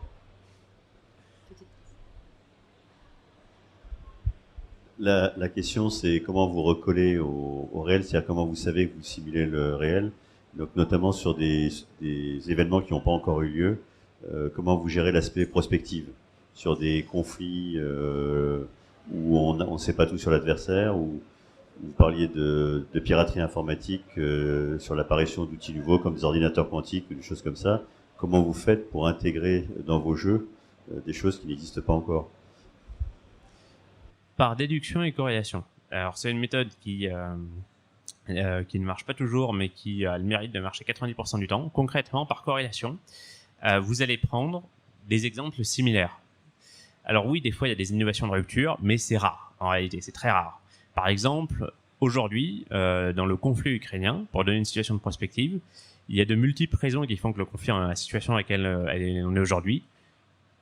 La question, c'est comment vous recollez au réel, c'est-à-dire comment vous savez que vous simulez le réel, donc notamment sur des événements qui n'ont pas encore eu lieu, comment vous gérez l'aspect prospective sur des conflits où on ne sait pas tout sur l'adversaire, ou vous parliez de piraterie informatique sur l'apparition d'outils nouveaux comme des ordinateurs quantiques ou des choses comme ça. Comment vous faites pour intégrer dans vos jeux des choses qui n'existent pas encore? Par déduction et corrélation. Alors c'est une méthode qui ne marche pas toujours, mais qui a le mérite de marcher 90% du temps. Concrètement, par corrélation, vous allez prendre des exemples similaires. Alors oui, des fois il y a des innovations de rupture, mais c'est rare. En réalité, c'est très rare. Par exemple, aujourd'hui, dans le conflit ukrainien, pour donner une situation de prospective, il y a de multiples raisons qui font que le conflit, la situation à laquelle on est aujourd'hui,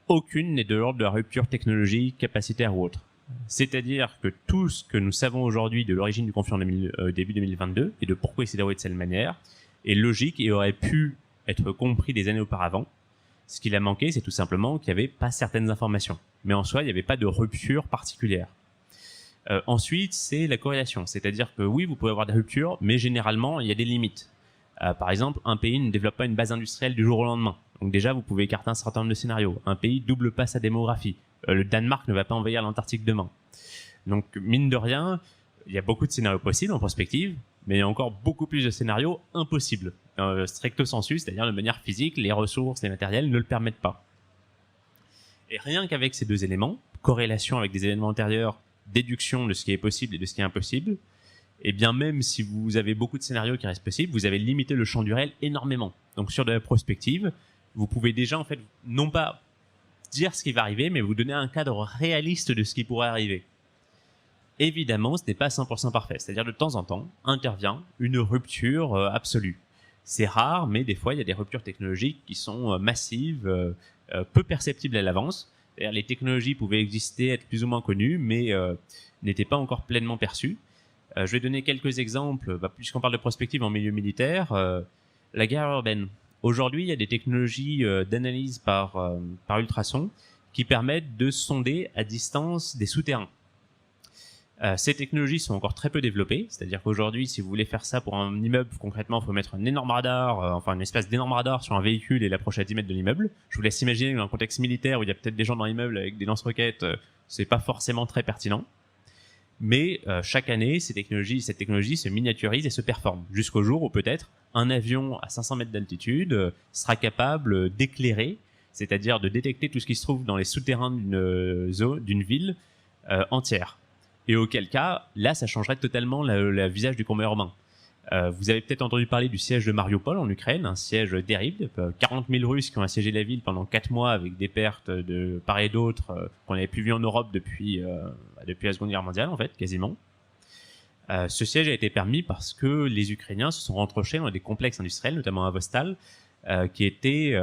aucune n'est de l'ordre de la rupture technologique, capacitaire ou autre. C'est-à-dire que tout ce que nous savons aujourd'hui de l'origine du conflit en début 2022 et de pourquoi il s'est déroulé de cette manière est logique et aurait pu être compris des années auparavant. Ce qu'il a manqué, c'est tout simplement qu'il n'y avait pas certaines informations. Mais en soi, il n'y avait pas de rupture particulière. Ensuite, c'est la corrélation. C'est-à-dire que oui, vous pouvez avoir des ruptures, mais généralement, il y a des limites. Par exemple, un pays ne développe pas une base industrielle du jour au lendemain. Donc déjà, vous pouvez écarter un certain nombre de scénarios. Un pays double pas sa démographie. Le Danemark ne va pas envahir l'Antarctique demain. Donc, mine de rien, il y a beaucoup de scénarios possibles en prospective, mais il y a encore beaucoup plus de scénarios impossibles. Stricto sensu, c'est-à-dire de manière physique, les ressources, les matériels ne le permettent pas. Et rien qu'avec ces deux éléments, corrélation avec des événements antérieurs, déduction de ce qui est possible et de ce qui est impossible, et bien même si vous avez beaucoup de scénarios qui restent possibles, vous avez limité le champ du réel énormément. Donc sur de la prospective, vous pouvez déjà en fait non pas dire ce qui va arriver, mais vous donner un cadre réaliste de ce qui pourrait arriver. Évidemment, ce n'est pas 100% parfait, c'est-à-dire de temps en temps intervient une rupture absolue. C'est rare, mais des fois il y a des ruptures technologiques qui sont massives, peu perceptibles à l'avance. C'est-à-dire les technologies pouvaient exister, être plus ou moins connues, mais n'étaient pas encore pleinement perçues. Je vais donner quelques exemples, puisqu'on parle de prospective en milieu militaire. La guerre urbaine. Aujourd'hui, il y a des technologies d'analyse par ultrasons qui permettent de sonder à distance des souterrains. Ces technologies sont encore très peu développées, c'est-à-dire qu'aujourd'hui, si vous voulez faire ça pour un immeuble, concrètement, il faut mettre un énorme radar, une espèce d'énorme radar sur un véhicule et l'approcher à 10 mètres de l'immeuble. Je vous laisse imaginer dans un contexte militaire où il y a peut-être des gens dans l'immeuble avec des lance-roquettes, c'est pas forcément très pertinent. Mais chaque année, cette technologie se miniaturise et se performe, jusqu'au jour où peut-être un avion à 500 mètres d'altitude sera capable d'éclairer, c'est-à-dire de détecter tout ce qui se trouve dans les souterrains d'une ville entière. Et auquel cas, là, ça changerait totalement le visage du combat urbain. Vous avez peut-être entendu parler du siège de Mariupol en Ukraine, un siège terrible. 40 000 Russes qui ont assiégé la ville pendant 4 mois avec des pertes de part et d'autre qu'on n'avait plus vu en Europe depuis la Seconde Guerre mondiale, en fait, quasiment. Ce siège a été permis parce que les Ukrainiens se sont retranchés dans des complexes industriels, notamment à Vostal, qui étaient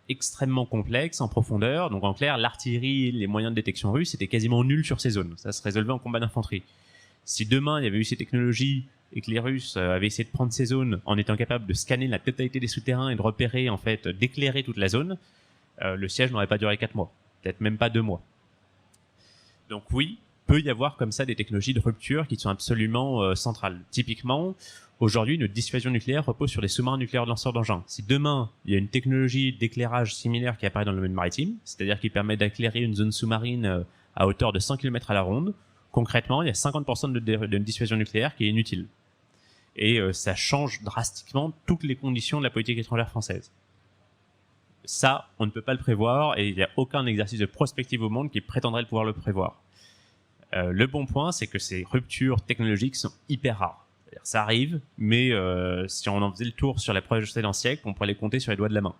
extrêmement complexes en profondeur. Donc en clair, l'artillerie, les moyens de détection russes étaient quasiment nuls sur ces zones. Ça se résolvait en combat d'infanterie. Si demain il y avait eu ces technologies et que les Russes avaient essayé de prendre ces zones en étant capables de scanner la totalité des souterrains et de repérer, en fait, d'éclairer toute la zone, le siège n'aurait pas duré 4 mois, peut-être même pas 2 mois. Donc oui, peut y avoir comme ça des technologies de rupture qui sont absolument centrales. Typiquement, aujourd'hui, notre dissuasion nucléaire repose sur des sous-marins nucléaires de lanceurs d'engins. Si demain, il y a une technologie d'éclairage similaire qui apparaît dans le domaine maritime, c'est-à-dire qui permet d'éclairer une zone sous-marine à hauteur de 100 km à la ronde, concrètement, il y a 50% de dissuasion nucléaire qui est inutile. Et ça change drastiquement toutes les conditions de la politique étrangère française. Ça, on ne peut pas le prévoir et il n'y a aucun exercice de prospective au monde qui prétendrait pouvoir le prévoir. Le bon point, c'est que ces ruptures technologiques sont hyper rares. C'est-à-dire, ça arrive, mais si on en faisait le tour sur la prochaine d'un siècle, on pourrait les compter sur les doigts de la main.